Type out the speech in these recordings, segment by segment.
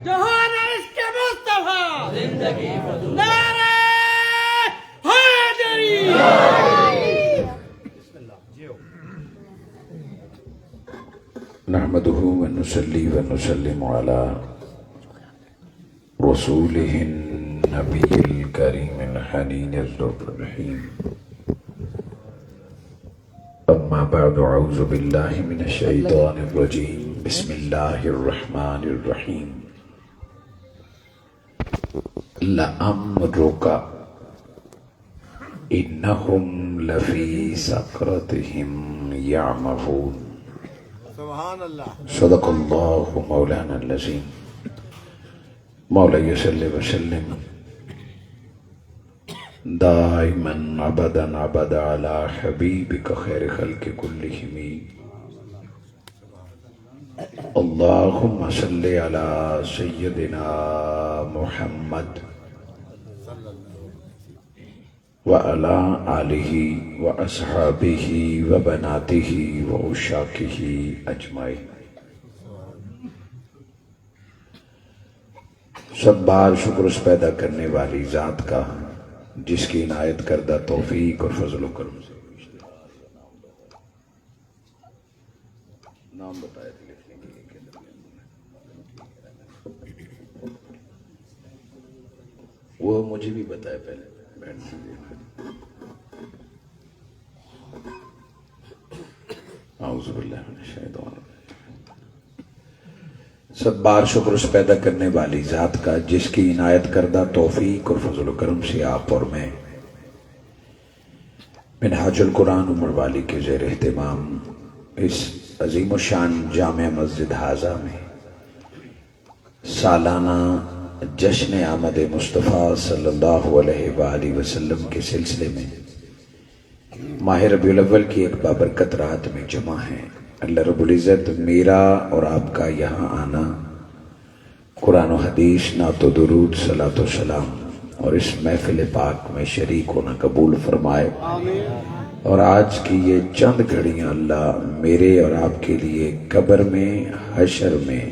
جہان اس کے مصطفیٰ زندگی نعرہ حیدری نحمده ونصلي ونسلم على رسوله النبي الكريم الحنين الرحيم أما بعد أعوذ بالله من الشيطان الرجيم بسم الله الرحمن الرحيم لأمرك إنهم لفي سكرتهم يعمهون صدق الله مولانا العظيم مولاي صل وسلم دائما ابدا على حبيبك خير خلق كلهم اللهم صل على سيدنا محمد وعلى آله وأصحابه وبناته وعشاقه أجمعين. سب بار شکر اس پیدا کرنے والی ذات کا جس کی عنایت کردہ توفیق اور فضل و کرم سے نام بتایا تھے لکھنے کے لیے وہ مجھے بھی بتایا پہلے اعوذ باللہ من الشیطان الرجیم. سب بار شکر اس پیدا کرنے والی ذات کا جس کی عنایت کردہ توفیق اور فضل و کرم سے آپ اور میں منہاج القرآن عمر والی کے زیر اہتمام اس عظیم الشان جامع مسجد حاضہ میں سالانہ جشن آمد مصطفیٰ صلی اللہ علیہ وآلہ وسلم کے سلسلے میں ماہ ربیع الاول کی ایک بابرکت رات میں جمع ہیں. اللہ رب العزت میرا اور آپ کا یہاں آنا قرآن و حدیث نعت و درود صلاۃ و سلام اور اس محفل پاک میں شریک ہونا قبول فرمائے اور آج کی یہ چند گھڑیاں اللہ میرے اور آپ کے لیے قبر میں حشر میں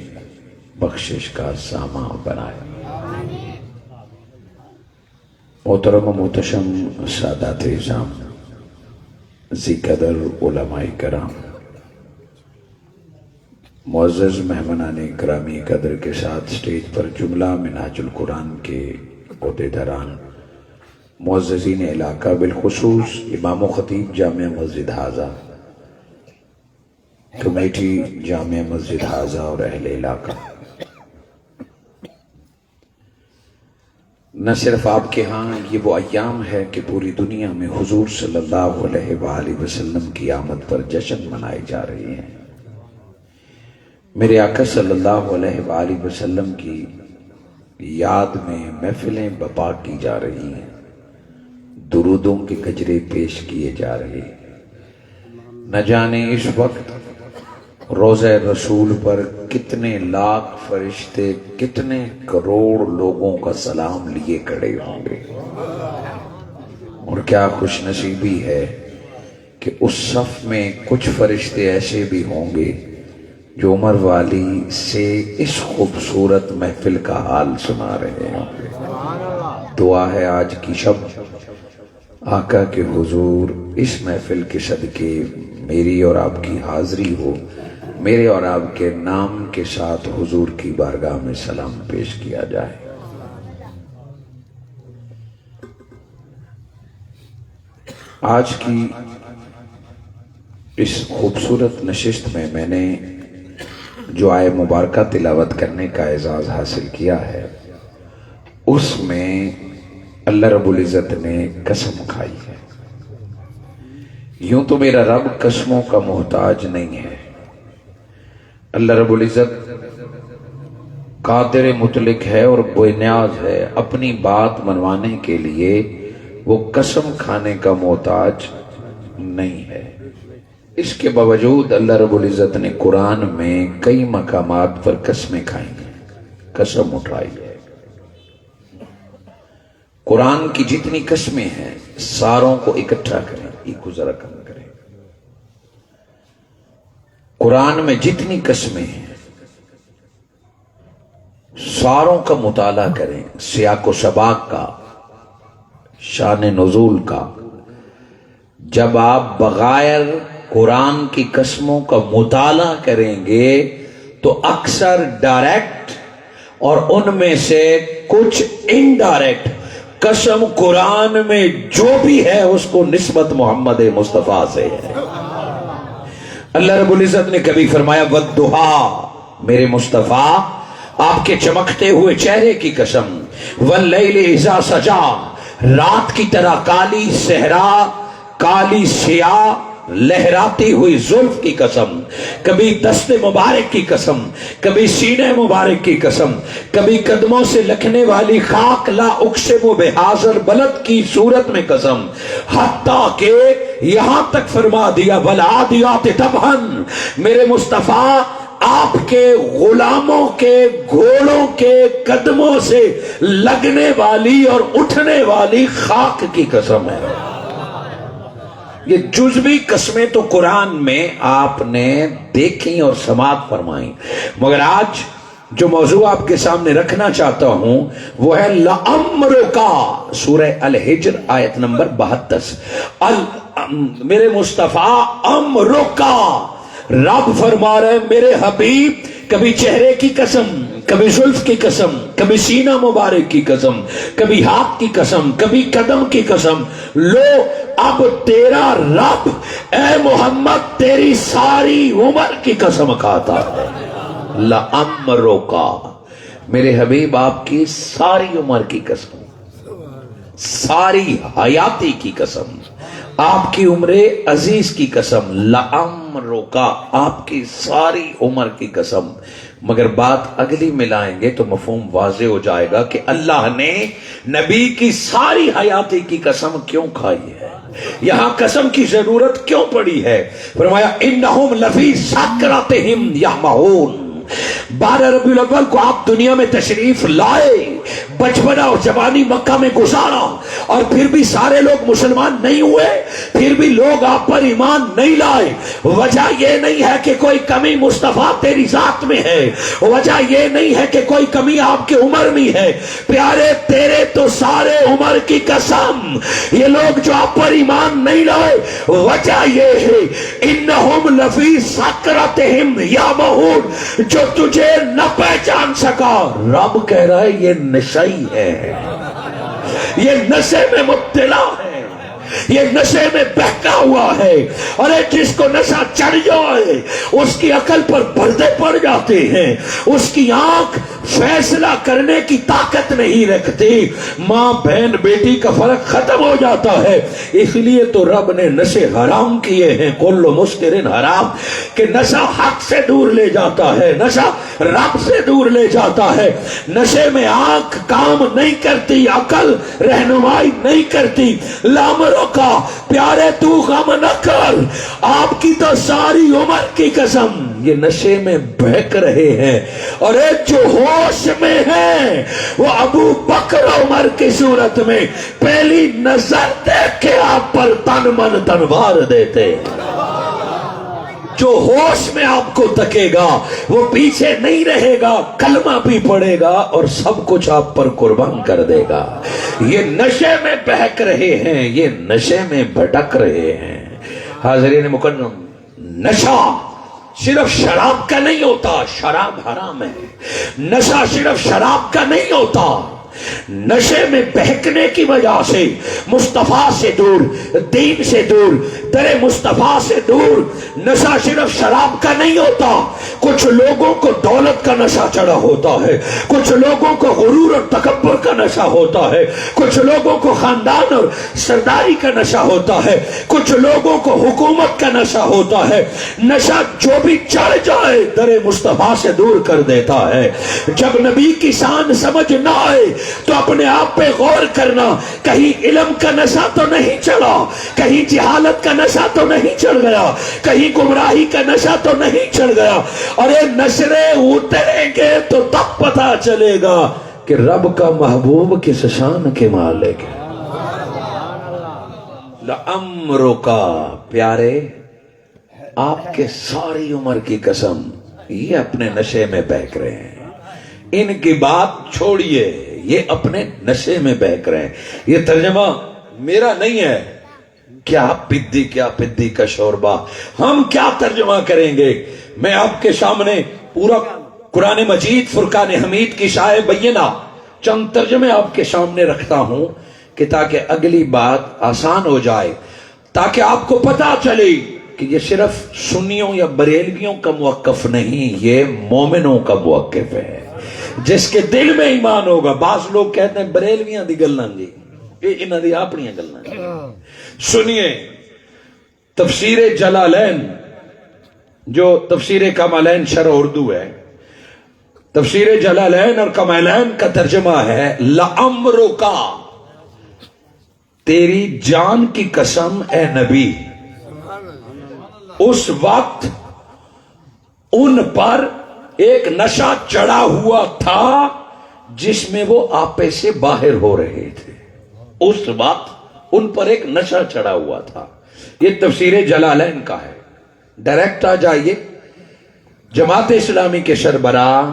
بخشش کا سامان بنائے. محترم و محتشم سادات اعظام ذی قدر علماء کرام معزز مہمانان اکرامی قدر کے ساتھ سٹیج پر جملہ منہاج القرآن کے عہدیداران معززین علاقہ بالخصوص امام و خطیب جامع مسجد حاضہ کمیٹی جامع مسجد حاضہ اور اہل علاقہ. نہ صرف آپ کے ہاں یہ وہ ایام ہے کہ پوری دنیا میں حضور صلی اللہ علیہ وآلہ وسلم کی آمد پر جشن منائے جا رہے ہیں. میرے آقا صلی اللہ علیہ وآلہ وسلم کی یاد میں محفلیں بپا کی جا رہی ہیں, درودوں کے گجرے پیش کیے جا رہے ہیں. نہ جانے اس وقت روضہ رسول پر کتنے لاکھ فرشتے کتنے کروڑ لوگوں کا سلام لیے کھڑے ہوں گے, اور کیا خوش نصیبی ہے کہ اس صف میں کچھ فرشتے ایسے بھی ہوں گے جو عمر والی سے اس خوبصورت محفل کا حال سنا رہے ہوں گے. دعا ہے آج کی شب آقا کے حضور اس محفل کے صدقے میری اور آپ کی حاضری ہو, میرے اور آپ کے نام کے ساتھ حضور کی بارگاہ میں سلام پیش کیا جائے. آج کی اس خوبصورت نشست میں میں نے جو آیہ مبارکہ تلاوت کرنے کا اعزاز حاصل کیا ہے اس میں اللہ رب العزت نے قسم کھائی ہے. یوں تو میرا رب قسموں کا محتاج نہیں ہے. اللہ رب العزت قادر مطلق ہے اور بے نیاز ہے. اپنی بات منوانے کے لیے وہ قسم کھانے کا محتاج نہیں ہے. اس کے باوجود اللہ رب العزت نے قرآن میں کئی مقامات پر قسمیں کھائی ہیں, قسم اٹھائی ہے. قرآن کی جتنی قسمیں ہیں ساروں کو اکٹھا کریں, ایک ذرا کم کریں. قرآن میں جتنی قسمیں ہیں ساروں کا مطالعہ کریں، سیاق و سباق کا، شان نزول کا. جب آپ بغیر قرآن کی قسموں کا مطالعہ کریں گے تو اکثر ڈائریکٹ اور ان میں سے کچھ انڈائریکٹ قسم قرآن میں جو بھی ہے اس کو نسبت محمد مصطفیٰ سے ہے. اللہ رب العزت نے کبھی فرمایا وَالضُّحَىٰ، میرے مصطفیٰ آپ کے چمکتے ہوئے چہرے کی قسم، وَاللَّيْلِ إِذَا سَجَىٰ، رات کی طرح کالی صحرا، کالی سیاہ لہراتی ہوئی زلف کی قسم، کبھی دست مبارک کی قسم، کبھی سینے مبارک کی قسم، کبھی قدموں سے لکھنے والی خاک لا اقسم بہذا بلد کی صورت میں قسم، حتیٰ کہ یہاں تک فرما دیا والعادیات ضبحا، میرے مصطفیٰ آپ کے غلاموں کے گھوڑوں کے قدموں سے لگنے والی اور اٹھنے والی خاک کی قسم ہے. یہ جزوی قسمیں تو قرآن میں آپ نے دیکھی اور سماعت فرمائی، مگر آج جو موضوع آپ کے سامنے رکھنا چاہتا ہوں وہ ہے لَأَمْرُكَ، سورہ الحجر آیت نمبر 72. میرے مصطفیٰ امرکا، رب فرما رہے میرے حبیب کبھی چہرے کی قسم، کبھی زلف کی قسم، کبھی سینہ مبارک کی قسم، کبھی ہاتھ کی قسم، کبھی قدم کی قسم. لو اب تیرا رب اے محمد تیری ساری عمر کی قسم کھاتا ہے. لَأَمْرُكَ، میرے حبیب آپ کی ساری عمر کی قسم، ساری حیاتی کی قسم، آپ کی عمر عزیز کی قسم. لَأَمْرُكَ، آپ کی ساری عمر کی قسم. مگر بات اگلی ملائیں گے تو مفہوم واضح ہو جائے گا کہ اللہ نے نبی کی ساری حیاتی کی قسم کیوں کھائی ہے، یہاں قسم کی ضرورت کیوں پڑی ہے. فرمایا انہم لفی سکرتہم یعمہون، 12 ربیع الاول کو آپ دنیا میں تشریف لائے، بچپنا اور جوانی مکہ میں گزارا، اور پھر بھی سارے لوگ مسلمان نہیں ہوئے، پھر بھی لوگ آپ پر ایمان نہیں لائے. وجہ یہ نہیں ہے کہ کوئی کمی مصطفیٰ تیری ذات میں ہے، وجہ یہ نہیں ہے کہ کوئی کمی آپ کے عمر میں ہے. پیارے تیرے تو سارے عمر کی قسم، یہ لوگ جو آپ پر ایمان نہیں لائے وجہ یہ ہے انہم لفی سکرتہم یعمہون، جو تجھے نہ پہچان سکا. رب کہہ رہا ہے یہ نشئی ہے، یہ نشے میں مبتلا ہے، یہ نشے میں بہکا ہوا ہے. اور جس کو نشہ چڑھ جائے اس کی عقل پر پردے پڑ جاتے ہیں، اس کی آنکھ فیصلہ کرنے کی طاقت نہیں رکھتی، ماں بہن بیٹی کا فرق ختم ہو جاتا ہے. اس لیے تو رب نے نشے حرام کیے ہیں، کل مسکر حرام، کہ نشہ حق سے دور لے جاتا ہے، نشہ رب سے دور لے جاتا ہے. نشے میں آنکھ کام نہیں کرتی، عقل رہنمائی نہیں کرتی. لامروں کا پیارے تو غم نہ کر، آپ کی تو ساری عمر کی قسم یہ نشے میں بہک رہے ہیں، اور ایک جو ہوش میں ہے وہ ابو بکر عمر کی صورت میں پہلی نظر دیکھ کے آپ پر تن من تنوار دیتے. جو ہوش میں آپ کو تکے گا وہ پیچھے نہیں رہے گا، کلمہ بھی پڑے گا اور سب کچھ آپ پر قربان کر دے گا. یہ نشے میں بہک رہے ہیں، یہ نشے میں بھٹک رہے ہیں. حاضرین مکرم، نشہ صرف شراب کا نہیں ہوتا، شراب حرام ہے. نشہ صرف شراب کا نہیں ہوتا، نشے میں بہکنے کی وجہ سے مصطفیٰ سے دور، دین سے دور، تیرے مصطفیٰ سے دور. نشہ صرف شراب کا نہیں ہوتا، کچھ لوگوں کو دولت کا نشہ چڑھا ہوتا ہے، کچھ لوگوں کو غرور اور تکبر کا نشہ ہوتا ہے، کچھ لوگوں کو خاندان اور سرداری کا نشہ ہوتا ہے، کچھ لوگوں کو حکومت کا نشہ ہوتا ہے. نشہ جو بھی چڑھ جائے تیرے مصطفیٰ سے دور کر دیتا ہے. جب نبی کی شان سمجھ نہ آئے تو اپنے آپ پہ غور کرنا، کہیں علم کا نشہ تو نہیں چڑھا، کہیں جہالت کا نشہ تو نہیں چڑھ گیا، کہیں گمراہی کا نشہ تو نہیں چڑھ گیا. اور یہ نشرے اتریں گے تو تب پتہ چلے گا کہ رب کا محبوب کس شان کے مالک ہے. لَأَمْرُكَ، پیارے آپ کے ساری عمر کی قسم یہ اپنے نشے میں بہک رہے ہیں. ان کی بات چھوڑیے، یہ اپنے نشے میں بہک رہے ہیں۔ یہ ترجمہ میرا نہیں ہے، کیا پدی کا شوربہ، ہم کیا ترجمہ کریں گے؟ میں آپ کے سامنے پورا قرآن مجید فرقان حمید کی شائع بینہ چند ترجمے آپ کے سامنے رکھتا ہوں کہ تاکہ اگلی بات آسان ہو جائے، تاکہ آپ کو پتا چلے کہ یہ صرف سنیوں یا بریلویوں کا موقف نہیں، یہ مومنوں کا موقف ہے، جس کے دل میں ایمان ہوگا۔ بعض لوگ کہتے ہیں بریلویاں دی گلاں جی، یہ انہاں دی اپنی گلاں۔ سنیے تفسیر جلالین جو تفسیر کمالین شرح اردو ہے، تفسیر جلالین اور کمالین کا ترجمہ ہے لعمرک، تیری جان کی قسم اے نبی، اس وقت ان پر ایک نشہ چڑھا ہوا تھا جس میں وہ آپے سے باہر ہو رہے تھے۔ اس وقت ان پر ایک نشہ چڑھا ہوا تھا۔ یہ تفسیر جلالین کا ہے۔ ڈائریکٹ آ جائیے، جماعت اسلامی کے سربراہ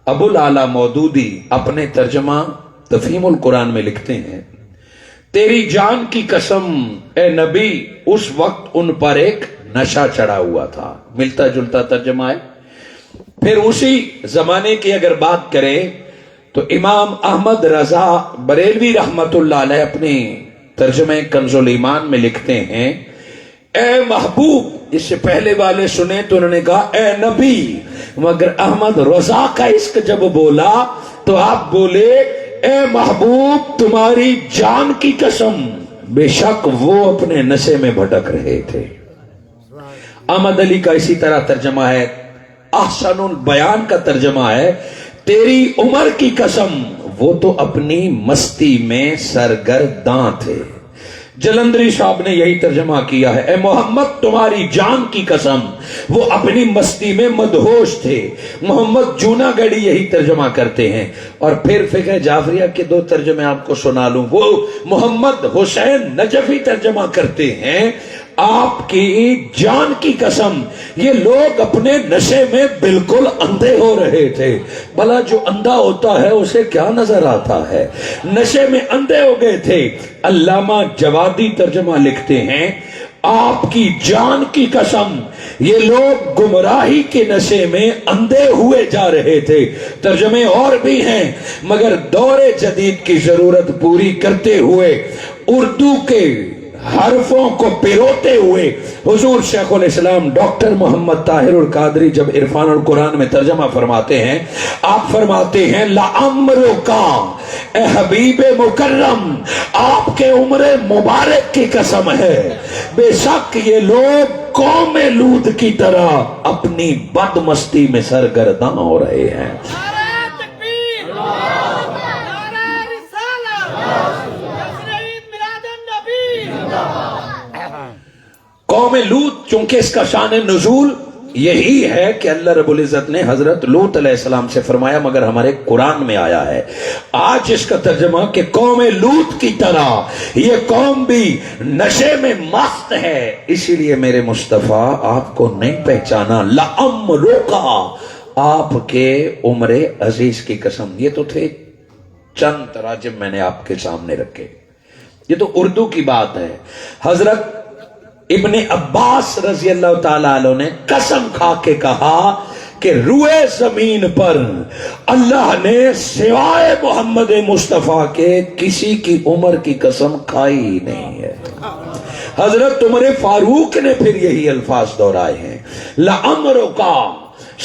ابو العلا مودودی اپنے ترجمہ تفہیم القرآن میں لکھتے ہیں، تیری جان کی قسم اے نبی، اس وقت ان پر ایک نشہ چڑھا ہوا تھا۔ ملتا جلتا ترجمہ ہے۔ پھر اسی زمانے کی اگر بات کریں تو امام احمد رضا بریلوی رحمت اللہ علیہ اپنے ترجمہ کنز الایمان میں لکھتے ہیں، اے محبوب، اس سے پہلے والے سنے تو انہوں نے کہا اے نبی، مگر احمد رضا کا عشق جب بولا تو آپ بولے اے محبوب تمہاری جان کی قسم، بے شک وہ اپنے نشے میں بھٹک رہے تھے۔ احمد علی کا اسی طرح ترجمہ ہے، احسن البیان کا ترجمہ ہے، تیری عمر کی قسم، وہ تو اپنی مستی میں سرگرداں تھے۔ جلندری صاحب نے یہی ترجمہ کیا ہے، اے محمد تمہاری جان کی قسم، وہ اپنی مستی میں مدہوش تھے۔ محمد جونا گڑی یہی ترجمہ کرتے ہیں۔ اور پھر فقہ جعفریہ کے دو ترجمے آپ کو سنا لوں، وہ محمد حسین نجفی ترجمہ کرتے ہیں، آپ کی جان کی قسم، یہ لوگ اپنے نشے میں بالکل اندھے ہو رہے تھے۔ بھلا جو اندھا ہوتا ہے اسے کیا نظر آتا ہے؟ نشے میں اندھے ہو گئے تھے۔ علامہ جوادی ترجمہ لکھتے ہیں، آپ کی جان کی قسم، یہ لوگ گمراہی کے نشے میں اندھے ہوئے جا رہے تھے۔ ترجمے اور بھی ہیں، مگر دور جدید کی ضرورت پوری کرتے ہوئے اردو کے حرفوں کو پیروتے ہوئے حضور شیخ الاسلام ڈاکٹر محمد طاہر القادری جب عرفان القرآن میں ترجمہ فرماتے ہیں، آپ فرماتے ہیں لعمرک، اے حبیب مکرم، آپ کے عمر مبارک کی قسم ہے، بے شک یہ لوگ قوم لوط کی طرح اپنی بد مستی میں سرگرداں ہو رہے ہیں۔ قوم لوط، چونکہ اس کا شان نزول یہی ہے کہ اللہ رب العزت نے حضرت لوط علیہ السلام سے فرمایا، مگر ہمارے قرآن میں آیا ہے۔ آج اس کا ترجمہ کہ قوم لوط کی طرح یہ قوم بھی نشے میں مست ہے، اسی لیے میرے مصطفیٰ آپ کو نہیں پہچانا۔ لعمرک، آپ کے عمر عزیز کی قسم۔ یہ تو تھے چند تراجم میں نے آپ کے سامنے رکھے، یہ تو اردو کی بات ہے۔ حضرت ابن عباس رضی اللہ تعالیٰ عنہ نے قسم کھا کے کہا کہ روئے زمین پر اللہ نے سوائے محمد مصطفیٰ کے کسی کی عمر کی قسم کھائی ہی نہیں ہے۔ حضرت عمر فاروق نے پھر یہی الفاظ دہرائے ہیں، لعمرک،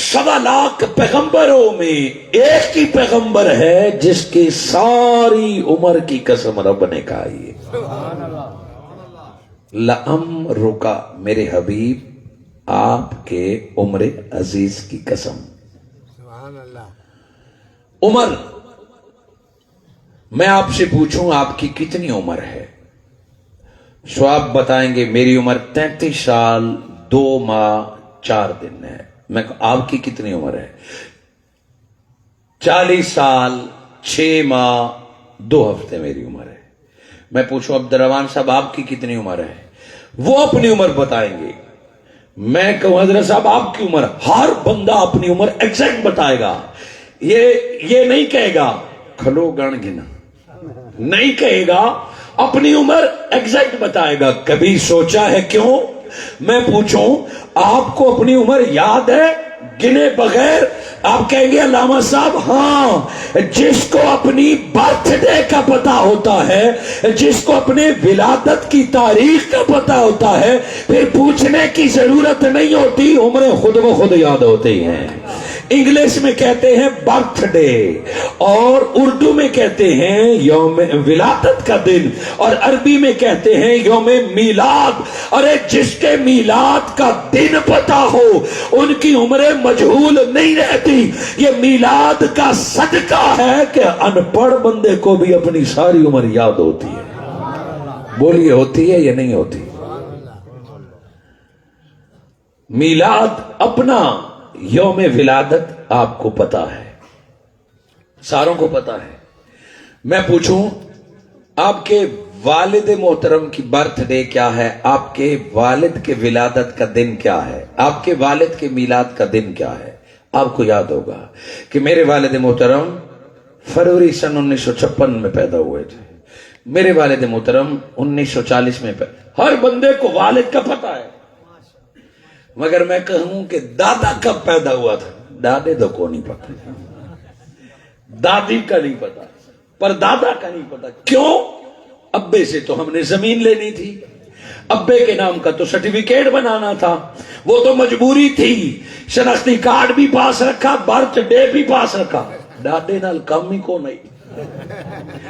1.25 لاکھ پیغمبروں میں ایک ہی پیغمبر ہے جس کی ساری عمر کی قسم رب نے کھائی ہے۔ لعمرک، میرے حبیب آپ کے عمر عزیز کی قسم۔ عمر، میں آپ سے پوچھوں آپ کی کتنی عمر ہے؟ سو آپ بتائیں گے میری عمر 33 سال 2 ماہ 4 دن ہے۔ میں آپ کی کتنی عمر ہے؟ 40 سال 6 ماہ 2 ہفتے میری عمر ہے۔ میں پوچھوں عبدالرحمان صاحب آپ کی کتنی عمر ہے؟ وہ اپنی عمر بتائیں گے۔ میں کہوں حضرت صاحب آپ کی عمر، ہر بندہ اپنی عمر ایگزیکٹ بتائے گا۔ یہ نہیں کہے گا کھلو گن گنا، نہیں کہے گا، اپنی عمر ایگزیکٹ بتائے گا. کبھی سوچا ہے کیوں؟ میں پوچھوں آپ کو اپنی عمر یاد ہے گنے بغیر؟ آپ کہیں گے علامہ صاحب ہاں. جس کو اپنی برتھ ڈے کا پتا ہوتا ہے، جس کو اپنے ولادت کی تاریخ کا پتا ہوتا ہے، پھر پوچھنے کی ضرورت نہیں ہوتی، عمریں خود بخود یاد ہوتی ہیں. انگلش میں کہتے ہیں برتھ ڈے، اور اردو میں کہتے ہیں یوم ولادت کا دن، اور عربی میں کہتے ہیں یوم میلاد. ارے جس کے میلاد کا دن پتا ہو ان کی عمریں مجہول نہیں رہتی. یہ میلاد کا صدقہ ہے کہ ان پڑھ بندے کو بھی اپنی ساری عمر یاد ہوتی ہے. بولیے ہوتی ہے یا نہیں ہوتی؟ میلاد اپنا، یوم ولادت آپ کو پتا ہے، ساروں کو پتا ہے. میں پوچھوں آپ کے والد محترم کی برتھ ڈے کیا ہے؟ آپ کے والد کے ولادت کا دن کیا ہے؟ آپ کے والد کے میلاد کا دن کیا ہے؟ آپ کو یاد ہوگا کہ میرے والد محترم فروری سن 1956 میں پیدا ہوئے تھے، میرے والد محترم 1940 میں ہر بندے کو والد کا پتا ہے، مگر میں کہوں کہ دادا کب پیدا ہوا تھا، دادے تو کو نہیں پتا، دادی کا نہیں پتا، پر دادا کا نہیں پتا. کیوں؟ ابے سے تو ہم نے زمین لینی تھی، ابے کے نام کا تو سرٹیفکیٹ بنانا تھا، وہ تو مجبوری تھی. شناختی کارڈ بھی پاس رکھا، برتھ ڈے بھی پاس رکھا، دادے نال کم ہی کو نہیں،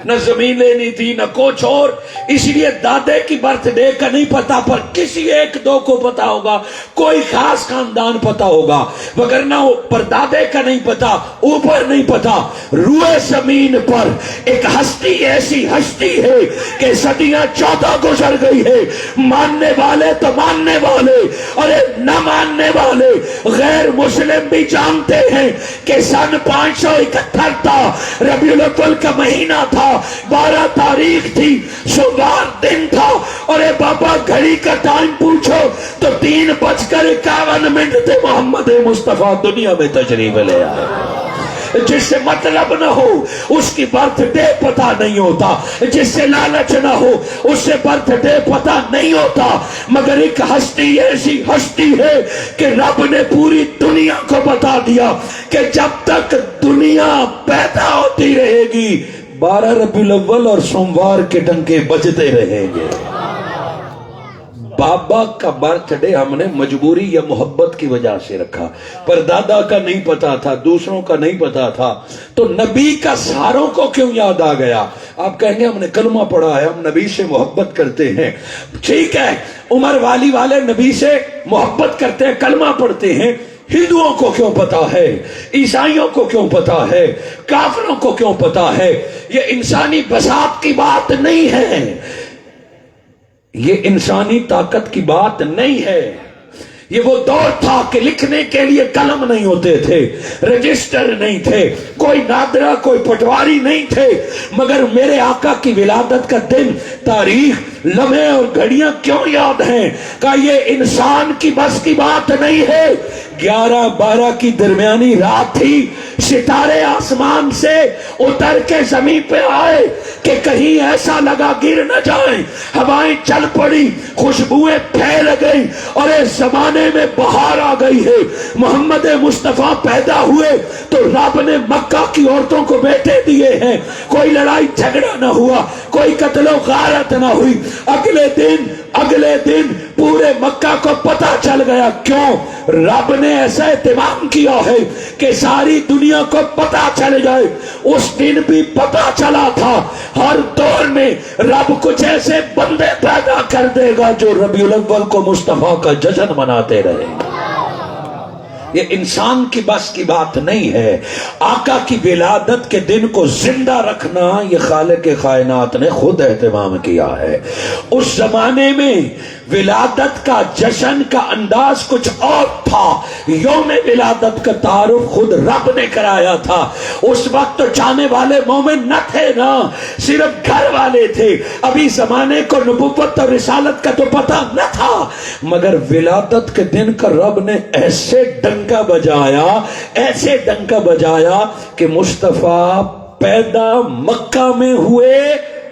نہ زمین لینی تھی نہ کچھ اور. اس لیے دادے کی برتھ ڈے کا نہیں پتا، پر کسی ایک دو کو پتا ہوگا، کوئی خاص خاندان پتا ہوگا، وگرنہ پر دادے کا نہیں پتا، اوپر نہیں پتا. روئے زمین پر ایک ہستی ایسی ہستی ہے کہ صدیاں 14 گزر گئی ہے، ماننے والے تو ماننے والے اور نہ ماننے والے غیر مسلم بھی جانتے ہیں کہ سن 571 تھا، ربیع الاول کا مہینہ تھا، 12 تاریخ تھی، سوموار دن تھا، اور اے بابا گھڑی کا ٹائم پوچھو تو 3:51 تھے. محمد مصطفیٰ دنیا میں تشریف لے آئے. جس سے مطلب نہ ہو اس کی برتھ ڈے پتا نہیں ہوتا، جس سے لالچ نہ ہو اس سے برتھ ڈے پتا نہیں ہوتا. مگر ایک ہستی ایسی ہستی ہے کہ رب نے پوری دنیا کو بتا دیا کہ جب تک دنیا پیدا ہوتی رہے گی 12 ربیع الاول اور سوموار کے ڈنکے بجتے رہیں گے. بابا کا برتھ ڈے ہم نے مجبوری یا محبت کی وجہ سے رکھا، پر دادا کا نہیں پتا تھا، دوسروں کا نہیں پتا تھا، تو نبی کا ساروں کو کیوں یاد آ گیا؟ آپ کہیں گے ہم نے کلمہ پڑھا ہے، ہم نبی سے محبت کرتے ہیں. ٹھیک ہے، عمر والی والے نبی سے محبت کرتے ہیں، کلمہ پڑھتے ہیں. ہندوؤں کو کیوں پتا ہے؟ عیسائیوں کو کیوں پتا ہے؟ کافروں کو کیوں پتا ہے؟ یہ انسانی بساط کی بات نہیں ہے، یہ انسانی طاقت کی بات نہیں ہے. یہ وہ دور تھا کہ لکھنے کے لیے قلم نہیں ہوتے تھے، رجسٹر نہیں تھے، کوئی نادرا کوئی پٹواری نہیں تھے. مگر میرے آقا کی ولادت کا دن، تاریخ، لمحے اور گھڑیاں کیوں یاد ہیں؟ کہ یہ انسان کی بس کی بات نہیں ہے. 11-12 کی درمیانی رات تھی، ستارے آسمان سے اتر کے زمین پہ آئے کہ کہیں ایسا لگا گر نہ جائیں. ہوائیں چل پڑی، خوشبوئیں پھیل گئی، اور اس زمانے میں بہار آ گئی ہے. محمد مصطفیٰ پیدا ہوئے تو رب نے مکہ کی عورتوں کو بیٹے دیے ہیں. کوئی لڑائی جھگڑا نہ ہوا، کوئی قتل و غارت نہ ہوئی. اگلے دن پورے مکہ کو پتا چل گیا. کیوں؟ رب نے ایسا اہتمام کیا ہے کہ ساری دنیا کو پتا چل جائے. اس دن بھی پتا چلا تھا. ہر دور میں رب کچھ ایسے بندے پیدا کر دے گا جو ربیع الاول کو مصطفیٰ کا جشن مناتے رہے. یہ انسان کی بس کی بات نہیں ہے. آقا کی ولادت کے دن کو زندہ رکھنا یہ خالق کائنات نے خود اہتمام کیا ہے. اس زمانے میں ولادت کا جشن کا انداز کچھ اور تھا. یوم ولادت کا تعارف خود رب نے کرایا تھا. اس وقت تو چاہنے والے مومن نہ تھے نا، صرف گھر والے تھے. ابھی زمانے کو نبوت اور رسالت کا تو پتہ نہ تھا. مگر ولادت کے دن کا رب نے ایسے ڈنکا بجایا، ایسے ڈنکا بجایا کہ مصطفیٰ پیدا مکہ میں ہوئے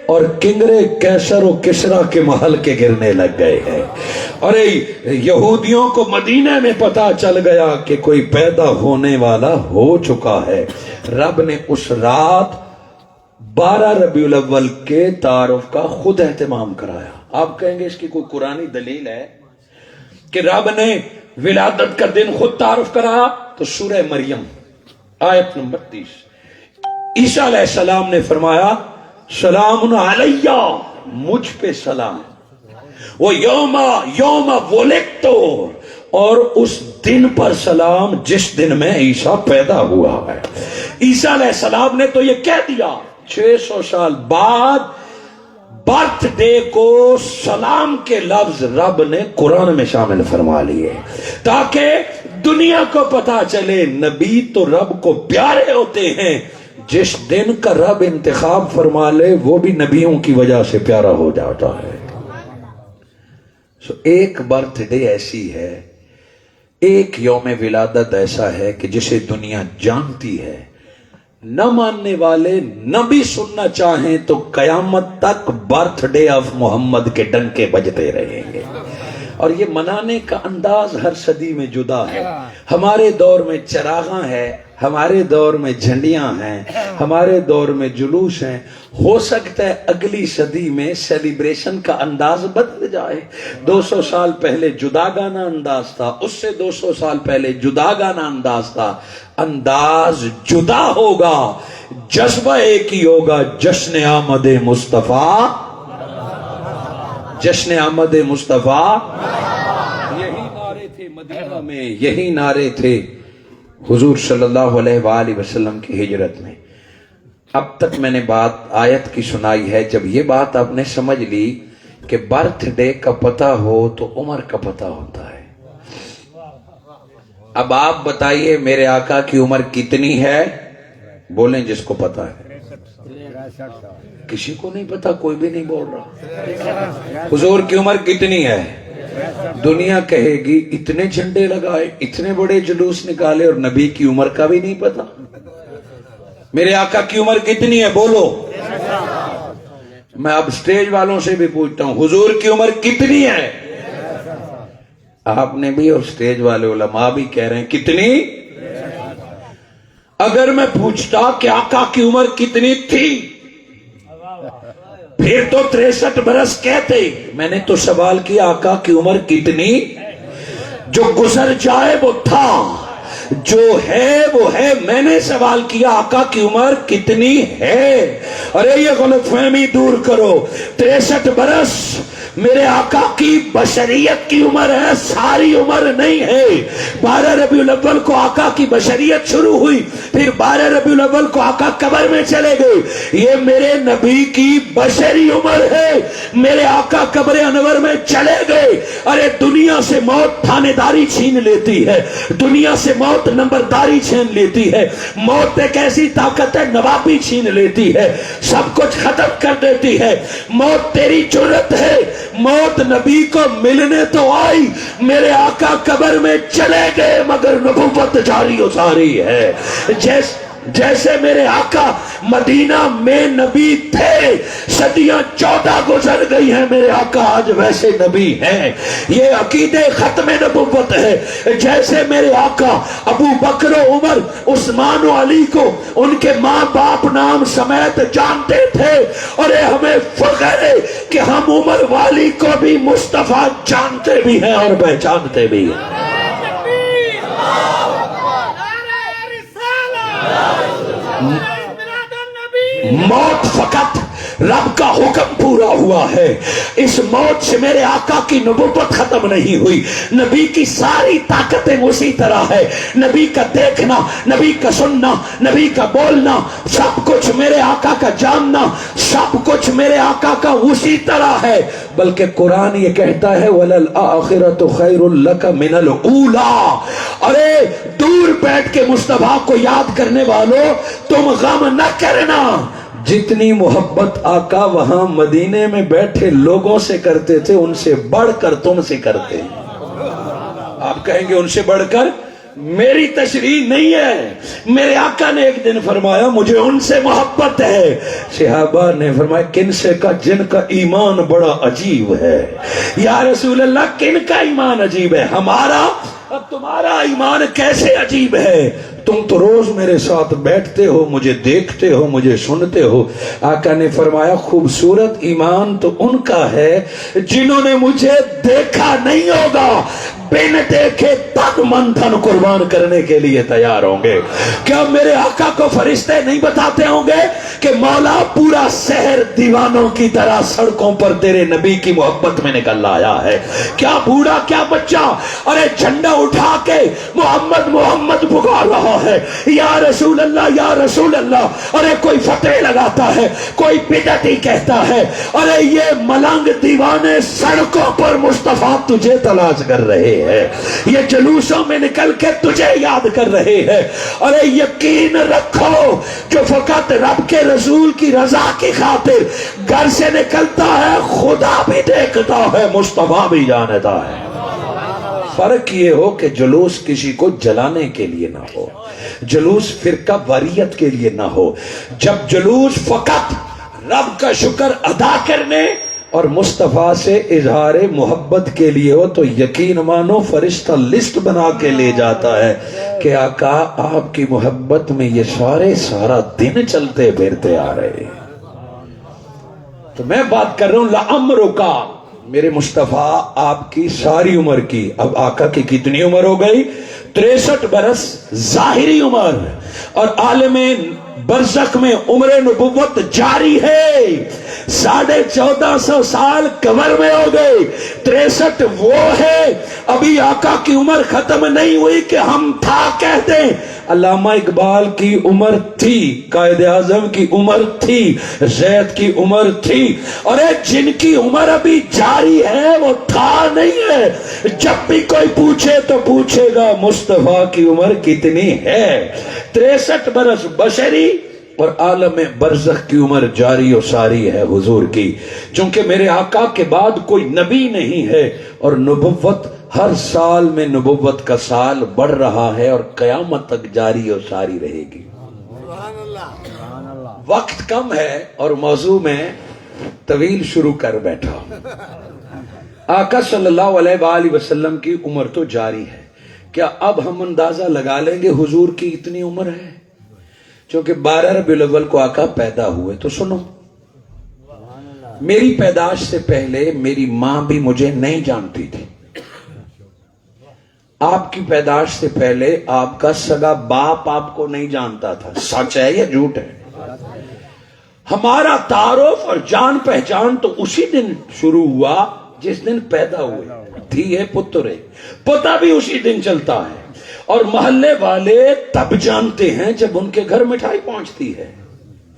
اور کنگرے کیسر و کسرا کے محل کے گرنے لگ گئے ہیں۔ اور یہودیوں کو مدینہ میں پتا چل گیا کہ کوئی پیدا ہونے والا ہو چکا ہے۔ رب نے اس رات 12 ربیع الاول کے تعارف کا خود اہتمام کرایا۔ آپ کہیں گے اس کی کوئی قرآنی دلیل ہے کہ رب نے ولادت کا دن خود تعارف کرایا؟ تو سورہ مریم آیت نمبر 30، عیسیٰ علیہ السلام نے فرمایا سلام علیہ، مجھ پہ سلام، وہ یوم ولدتو، اور اس دن پر سلام جس دن میں عیسیٰ پیدا ہوا ہے۔ عیسیٰ علیہ السلام نے تو یہ کہہ دیا، 600 سال بعد برتھ ڈے کو سلام کے لفظ رب نے قرآن میں شامل فرما لیے تاکہ دنیا کو پتا چلے نبی تو رب کو پیارے ہوتے ہیں، جس دن کا رب انتخاب فرما لے وہ بھی نبیوں کی وجہ سے پیارا ہو جاتا ہے۔ ایک برتھ ڈے ایسی ہے، ایک یوم ولادت ایسا ہے کہ جسے دنیا جانتی ہے، نہ ماننے والے نہ بھی سننا چاہیں تو قیامت تک برتھ ڈے آف محمد کے ڈنکے بجتے رہیں گے۔ اور یہ منانے کا انداز ہر صدی میں جدا ہے۔ ہمارے دور میں چراغاں ہے، ہمارے دور میں جھنڈیاں ہیں، ہمارے دور میں جلوس ہیں۔ ہو سکتا ہے اگلی صدی میں سیلیبریشن کا انداز بدل جائے۔ 200 سال پہلے جدا گانا انداز تھا، اس سے 200 سال پہلے جدا گانا انداز تھا۔ انداز جدا ہوگا، جذبہ ایک ہی ہوگا، جشن آمد مصطفیٰ، جشن آمد مصطفیٰ۔ یہی نعرے تھے مدینہ میں، یہی نعرے تھے حضور صلی اللہ علیہ وآلہ وسلم کی ہجرت میں۔ اب تک میں نے بات آیت کی سنائی ہے، جب یہ بات آپ نے سمجھ لی کہ برتھ ڈے کا پتہ ہو تو عمر کا پتہ ہوتا ہے۔ اب آپ بتائیے میرے آقا کی عمر کتنی ہے؟ بولیں جس کو پتہ ہے۔ کسی کو نہیں پتا، کوئی بھی نہیں بول رہا۔ حضور کی عمر کتنی ہے؟ دنیا کہے گی اتنے جھنڈے لگائے، اتنے بڑے جلوس نکالے اور نبی کی عمر کا بھی نہیں پتا۔ میرے آقا کی عمر کتنی ہے؟ بولو۔ میں اب سٹیج والوں سے بھی پوچھتا ہوں، حضور کی عمر کتنی ہے؟ آپ نے بھی اور سٹیج والے علماء بھی کہہ رہے ہیں کتنی؟ اگر میں پوچھتا کہ آقا کی عمر کتنی تھی، پھر تو 63 برس کہتے۔ میں نے تو سوال کیا آقا کی عمر کتنی؟ جو گزر جائے وہ تھا، جو ہے وہ ہے۔ میں نے سوال کیا آقا کی عمر کتنی ہے؟ ارے یہ غلط فہمی دور کرو۔ 63 برس میرے آقا کی بشریت کی عمر ہے، ساری عمر نہیں ہے۔ 12 ربیع الاول کو آقا کی بشریت شروع ہوئی، پھر 12 ربیع الاول کو آقا قبر میں چلے گئے۔ یہ میرے نبی کی بشری عمر ہے۔ میرے آقا قبر انور میں چلے گئے۔ ارے دنیا سے موت تھانے داری چھین لیتی ہے، دنیا سے موت نمبرداری چھین لیتی ہے۔ موت ایک ایسی طاقت ہے نوابی چھین لیتی ہے، سب کچھ ختم کر دیتی ہے۔ موت تیری جرت ہے، موت نبی کو ملنے تو آئی، میرے آقا قبر میں چلے گئے مگر نبوت جاری و ساری ہے۔ جیسے میرے آقا مدینہ میں نبی تھے، صدیاں 14 گزر گئی ہیں، میرے آقا آج ویسے نبی ہیں۔ یہ عقیدے ختم نبوت ہے۔ جیسے میرے آقا ابو بکر و عمر عثمان و علی کو ان کے ماں باپ نام سمیت جانتے تھے، اور ہمیں فخر ہے کہ ہم عمر والی کو بھی مصطفیٰ جانتے بھی ہیں اور پہچانتے بھی ہیں۔ موت فقط رب کا حکم پورا ہوا ہے، اس موت سے میرے آقا کی نبوت ختم نہیں ہوئی۔ نبی کی ساری طاقتیں اسی طرح ہے، نبی کا دیکھنا، نبی کا سننا، نبی کا بولنا، سب کچھ میرے آقا کا جاننا، سب کچھ میرے آقا کا اسی طرح ہے۔ بلکہ قرآن یہ کہتا ہے وَلَلْآخِرَةُ خَيْرٌ لَكَ مِنَ الْأُولَىٰ۔ ارے دور بیٹھ کے مصطفیٰ کو یاد کرنے والوں، تم غم نہ کرنا، جتنی محبت آقا وہاں مدینے میں بیٹھے لوگوں سے کرتے تھے ان سے بڑھ کر تم سے کرتے ہیں۔ آپ کہیں گے ان سے بڑھ کر؟ میری تشریح نہیں ہے. میرے آقا نے ایک دن فرمایا مجھے ان سے محبت ہے. صحابہ نے فرمایا کن سے؟ کا جن کا ایمان بڑا عجیب ہے. یا رسول اللہ کن کا ایمان عجیب ہے؟ ہمارا. اب تمہارا ایمان کیسے عجیب ہے؟ تم تو روز میرے ساتھ بیٹھتے ہو، مجھے دیکھتے ہو، مجھے سنتے ہو. آقا نے فرمایا خوبصورت ایمان تو ان کا ہے جنہوں نے مجھے دیکھا نہیں ہوگا، بن دیکھے تن من دھن قربان کرنے کے لیے تیار ہوں گے. کیا میرے آقا کو فرشتے نہیں بتاتے ہوں گے کہ مولا پورا شہر دیوانوں کی طرح سڑکوں پر تیرے نبی کی محبت میں نکل آیا ہے؟ کیا بوڑھا کیا بچہ ارے جھنڈا اٹھا کے محمد محمد پکار رہا ہے، یا رسول اللہ یا رسول اللہ. ارے کوئی فتوے لگاتا ہے، کوئی بدعتی کہتا ہے. ارے یہ ملنگ دیوانے سڑکوں پر مصطفیٰ تجھے تلاش کر رہے ہیں، یہ جلوسوں میں نکل کے تجھے یاد کر رہے ہیں. ارے یقین رکھو جو فقط رب کے رسول کی رضا کی خاطر گھر سے نکلتا ہے خدا بھی دیکھتا ہے، مصطفیٰ بھی جانتا ہے. فرق یہ ہو کہ جلوس کسی کو جلانے کے لیے نہ ہو، جلوس فرقہ واریت کے لیے نہ ہو. جب جلوس فقط رب کا شکر ادا کرنے اور مصطفیٰ سے اظہار محبت کے لیے ہو تو یقین مانو فرشتہ لسٹ بنا کے لے جاتا ہے کہ آقا آپ کی محبت میں یہ سارا دن چلتے پھرتے آ رہے ہیں. تو میں بات کر رہا ہوں لعمرکا، میرے مصطفیٰ آپ کی ساری عمر کی. اب آقا کی کتنی عمر ہو گئی؟ 63 برس ظاہری عمر، اور عالم برزخ میں عمر نبوت جاری ہے. 1450 سال قبر میں ہو گئے. 63 وہ ہے، ابھی آقا کی عمر ختم نہیں ہوئی کہ ہم تھا کہتے ہیں. علامہ اقبال کی عمر تھی، قائد اعظم کی عمر تھی، زید کی عمر تھی. اور جن کی عمر ابھی جاری ہے وہ تھا نہیں ہے. جب بھی کوئی پوچھے تو پوچھے گا مصطفیٰ کی عمر کتنی ہے؟ 63 برس بشری، اور عالم برزخ کی عمر جاری و ساری ہے حضور کی. چونکہ میرے آقا کے بعد کوئی نبی نہیں ہے، اور نبوت ہر سال میں نبوت کا سال بڑھ رہا ہے اور قیامت تک جاری و ساری رہے گی. وقت کم ہے اور موضوع میں طویل شروع کر بیٹھا. آقا صلی اللہ علیہ وآلہ وسلم کی عمر تو جاری ہے. کیا اب ہم اندازہ لگا لیں گے حضور کی اتنی عمر ہے؟ چونکہ 12 ربیع الاول کو آقا پیدا ہوئے. تو سنو، میری پیدائش سے پہلے میری ماں بھی مجھے نہیں جانتی تھی. آپ کی پیدائش سے پہلے آپ کا سگا باپ آپ کو نہیں جانتا تھا. سچ ہے یا جھوٹ ہے؟ ہمارا تعارف اور جان پہچان تو اسی دن شروع ہوا جس دن پیدا ہوئے. دھی ہے پتر ہے، پتا بھی اسی دن چلتا ہے. اور محلے والے تب جانتے ہیں جب ان کے گھر مٹھائی پہنچتی ہے،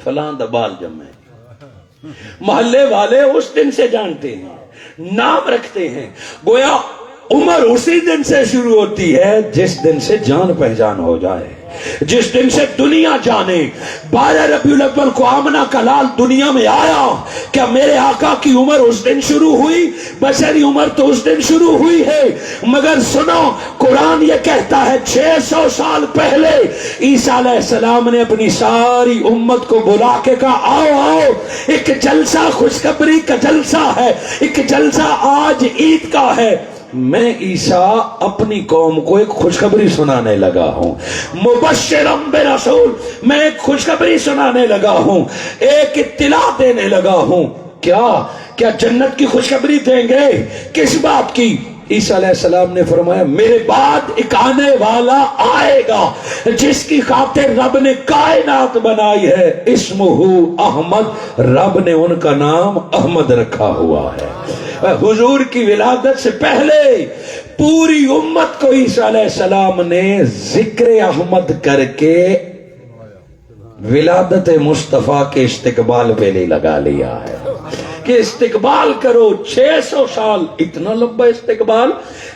فلاں دبال جمع. محلے والے اس دن سے جانتے ہیں، نام رکھتے ہیں. گویا عمر اسی دن سے شروع ہوتی ہے جس دن سے جان پہچان ہو جائے، جس دن سے دنیا جانے. 12 ربیع الاول کو آمنہ کا لال دنیا میں آیا. کیا میرے آقا کی عمر اس دن شروع ہوئی؟ بشری عمر تو اس دن شروع ہوئی ہے. مگر سنو، قرآن یہ کہتا ہے 600 سال پہلے عیسیٰ علیہ السلام نے اپنی ساری امت کو بلا کے کہا آؤ آؤ، ایک جلسہ خوشخبری کا جلسہ ہے، ایک جلسہ آج عید کا ہے. میں عیسیٰ اپنی قوم کو ایک خوشخبری سنانے لگا ہوں. مبشرم برسول، میں ایک خوشخبری سنانے لگا ہوں، ایک اطلاع دینے لگا ہوں. کیا جنت کی خوشخبری دیں گے؟ کس بات کی؟ عیسیٰ علیہ السلام نے فرمایا میرے بعد ایک آنے والا آئے گا جس کی خاطر رب نے کائنات بنائی ہے، اسمہ احمد، رب نے ان کا نام احمد رکھا ہوا ہے. حضور کی ولادت سے پہلے پوری امت کو عیسیٰ علیہ السلام نے ذکر احمد کر کے ولادت مصطفیٰ کے استقبال پہ لے لگا لیا ہے کہ استقبال کرو. 600 سال اتنا لمبا استقبال.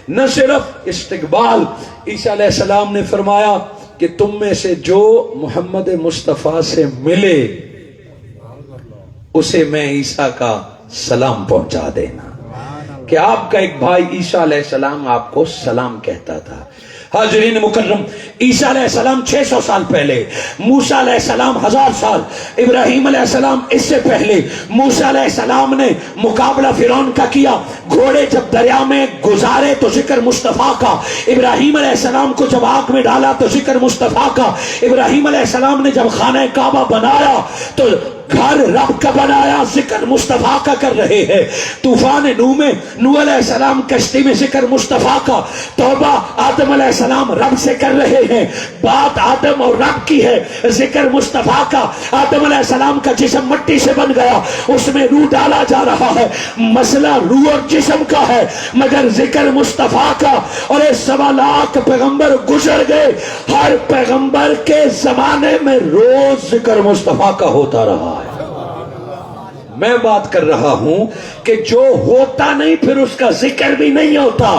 نہ صرف استقبال، عیسیٰ علیہ السلام نے فرمایا کہ تم میں سے جو محمد مصطفیٰ سے ملے اسے میں عیسیٰ کا سلام پہنچا دینا. کہ آپ کا ایک بھائی عیسیٰ علیہ السلام آپ کو سلام کہتا تھا. حاضرین مکرم، عیسیٰ علیہ السلام 600 سال پہلے، موسیٰ علیہ السلام 1000 سال، ابراہیم علیہ السلام اس سے پہلے، موسیٰ علیہ السلام نے مقابلہ فرعون کا کیا، گھوڑے جب دریا میں گزارے تو ذکر مصطفیٰ کا، ابراہیم علیہ السلام کو جب آگ میں ڈالا تو ذکر مصطفیٰ کا، ابراہیم علیہ السلام نے جب خانہ کعبہ بنایا تو گھر رب کا بنایا، ذکر مصطفیٰ کا کر رہے ہیں، طوفان نوح میں نوح علیہ السلام کشتی میں ذکر مصطفیٰ کا، توبہ آدم علیہ السلام رب سے کر رہے ہیں، بات آدم اور رب کی ہے، ذکر مصطفیٰ کا، آدم علیہ السلام کا جسم مٹی سے بن گیا، اس میں روح ڈالا جا رہا ہے، مسئلہ روح اور جسم کا ہے مگر ذکر مصطفیٰ کا، اور 1.25 لاکھ پیغمبر گزر گئے، ہر پیغمبر کے زمانے میں روز ذکر مصطفیٰ کا ہوتا رہا ہے۔ میں بات کر رہا ہوں کہ جو ہوتا نہیں پھر اس کا ذکر بھی نہیں ہوتا،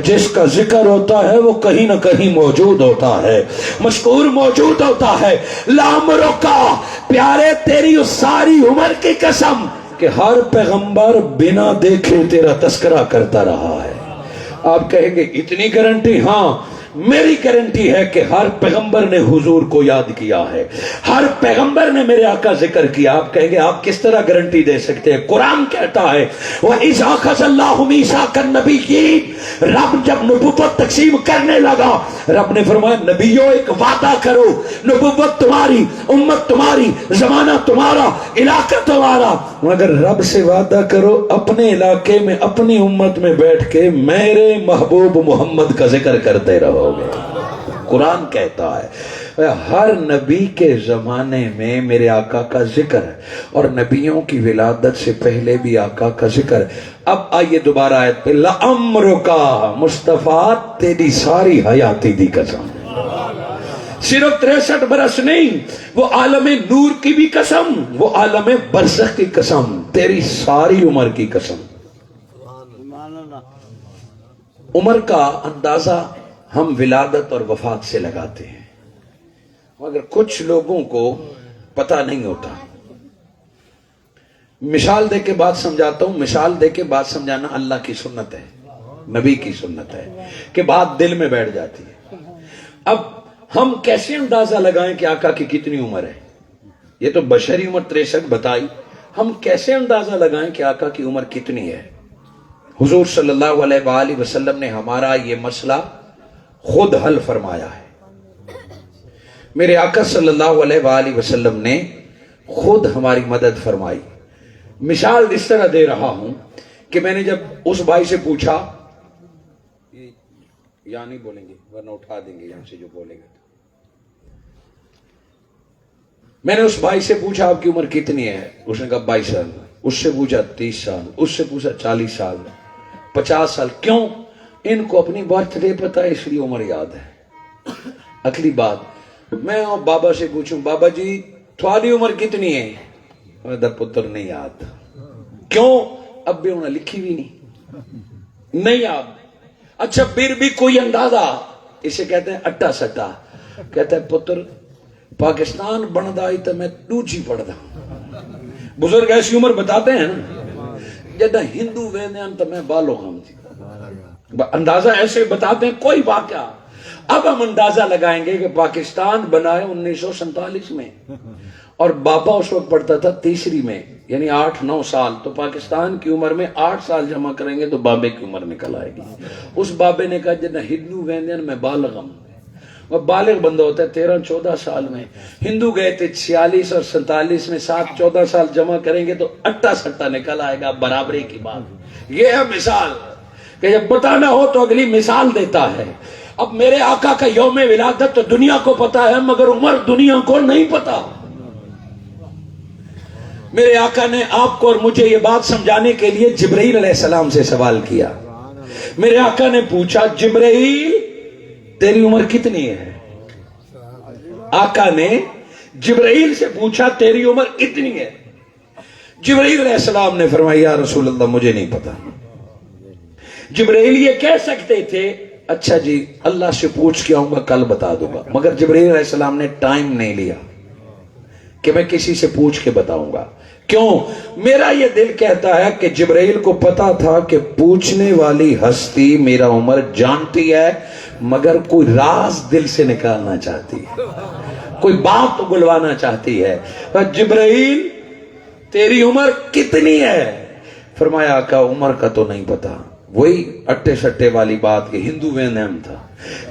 جس کا ذکر ہوتا ہے وہ کہیں نہ کہیں موجود ہوتا ہے، مذکور موجود ہوتا ہے۔ لامرو کا پیارے تیری اس ساری عمر کی قسم کہ ہر پیغمبر بنا دیکھے تیرا تذکرہ کرتا رہا ہے۔ آپ کہیں گے اتنی گارنٹی؟ ہاں، میری گارنٹی ہے کہ ہر پیغمبر نے حضور کو یاد کیا ہے، ہر پیغمبر نے میرے آقا ذکر کیا۔ آپ کہیں گے آپ کس طرح گارنٹی دے سکتے ہیں؟ قرآن کہتا ہے وَإِذْ أَخَذَ اللَّهُ مِيثَاقَ النَّبِيِّينَ، رب جب نبوت تقسیم کرنے لگا، رب نے فرمایا نبیوں ایک وعدہ کرو، نبوت تمہاری، امت تمہاری، زمانہ تمہارا، علاقہ تمہارا، مگر رب سے وعدہ کرو اپنے علاقے میں اپنی امت میں بیٹھ کے میرے محبوب محمد کا ذکر کرتے رہو گے۔ قرآن کہتا ہے ہر نبی کے زمانے میں میرے آقا کا ذکر ہے، اور نبیوں کی ولادت سے پہلے بھی آقا کا ذکر ہے۔ اب آئیے دوبارہ آیت پہ، لَأَمْرُكَ مصطفیٰ تیری ساری حیاتی دی قسم، صرف 63 برس نہیں، وہ عالم نور کی بھی قسم، وہ عالم برزخ کی قسم، تیری ساری عمر کی قسم۔ عمر کا اندازہ ہم ولادت اور وفات سے لگاتے ہیں، مگر کچھ لوگوں کو پتہ نہیں ہوتا۔ مثال دے کے بات سمجھاتا ہوں، مثال دے کے بات سمجھانا اللہ کی سنت ہے، نبی کی سنت ہے کہ بات دل میں بیٹھ جاتی ہے۔ اب ہم کیسے اندازہ لگائیں کہ آقا کی کتنی عمر ہے؟ یہ تو بشری عمر 63 بتائی، ہم کیسے اندازہ لگائیں کہ آقا کی عمر کتنی ہے؟ حضور صلی اللہ علیہ وآلہ وسلم نے ہمارا یہ مسئلہ خود حل فرمایا ہے۔ میرے آقا صلی اللہ علیہ وآلہ وسلم نے خود ہماری مدد فرمائی۔ مثال اس طرح دے رہا ہوں کہ میں نے جب اس بھائی سے پوچھا، یہاں نہیں بولیں گے ورنہ اٹھا دیں گے یہاں سے جو بولے گا، میں نے اس بھائی سے پوچھا آپ کی عمر کتنی ہے؟ اس نے کہا 22 سال۔ اس سے پوچھا 30 سال، اس سے پوچھا 40 سال، 50 سال۔ کیوں؟ ان کو اپنی برتھ ڈے پتا ہے اس لیے عمر یاد ہے۔ اگلی بات میں بابا سے پوچھوں، بابا جی تھوڑی عمر کتنی ہے؟ میرا پتر نہیں یاد۔ کیوں؟ اب بھی انہیں لکھی بھی نہیں یاد۔ اچھا پھر بھی کوئی اندازہ؟ اسے کہتے ہیں اٹا سٹا۔ کہتا ہے پتر پاکستان بندا ہی تو میں دوجی پڑھدا۔ بزرگ ایسی عمر بتاتے ہیں نا، جدہ ہندو ویندے ہیں تو میں بالو ہم جی، اندازہ ایسے بتاتے ہیں کوئی واقعہ۔ اب ہم اندازہ لگائیں گے کہ پاکستان بنا ہے 1947 میں، اور باپا اس وقت پڑھتا تھا تیسری میں، یعنی 8-9 سال، تو پاکستان کی عمر میں 8 سال جمع کریں گے تو بابے کی عمر نکل آئے گی۔ اس بابے نے کہا جدہ ہندو ویندے میں بالغ ہم، وہ بالغ بندہ ہوتا ہے 13-14 سال میں، ہندو گئے تھے 46 اور 47 میں، 7-14 سال جمع کریں گے تو اٹا سٹا نکل آئے گا، برابری کی بات۔ یہ ہے مثال کہ جب بتانا ہو تو اگلی مثال دیتا ہے۔ اب میرے آقا کا یوم ولادت تو دنیا کو پتا ہے مگر عمر دنیا کو نہیں پتا۔ میرے آقا نے آپ کو اور مجھے یہ بات سمجھانے کے لیے جبرائیل علیہ السلام سے سوال کیا۔ میرے آقا نے پوچھا جبرائیل تیری عمر کتنی ہے؟ آقا نے جبرائیل سے پوچھا تیری عمر کتنی ہے؟ جبرائیل علیہ السلام نے فرمایا یا رسول اللہ مجھے نہیں پتا۔ جبرائیل یہ کہہ سکتے تھے اچھا جی اللہ سے پوچھ کے آؤں گا کل بتا دوں گا، مگر جبرائیل علیہ السلام نے ٹائم نہیں لیا کہ میں کسی سے پوچھ کے بتاؤں گا۔ کیوں؟ میرا یہ دل کہتا ہے کہ جبرائیل کو پتا تھا کہ پوچھنے والی ہستی میرا عمر جانتی ہے، مگر کوئی راز دل سے نکالنا چاہتی ہے، کوئی بات اگلوانا چاہتی ہے. جبرائیل تیری عمر کتنی ہے؟ فرمایا آقا عمر کا تو نہیں پتا. وہی اٹے سٹے والی بات کہ ہندو میں نیم تھا.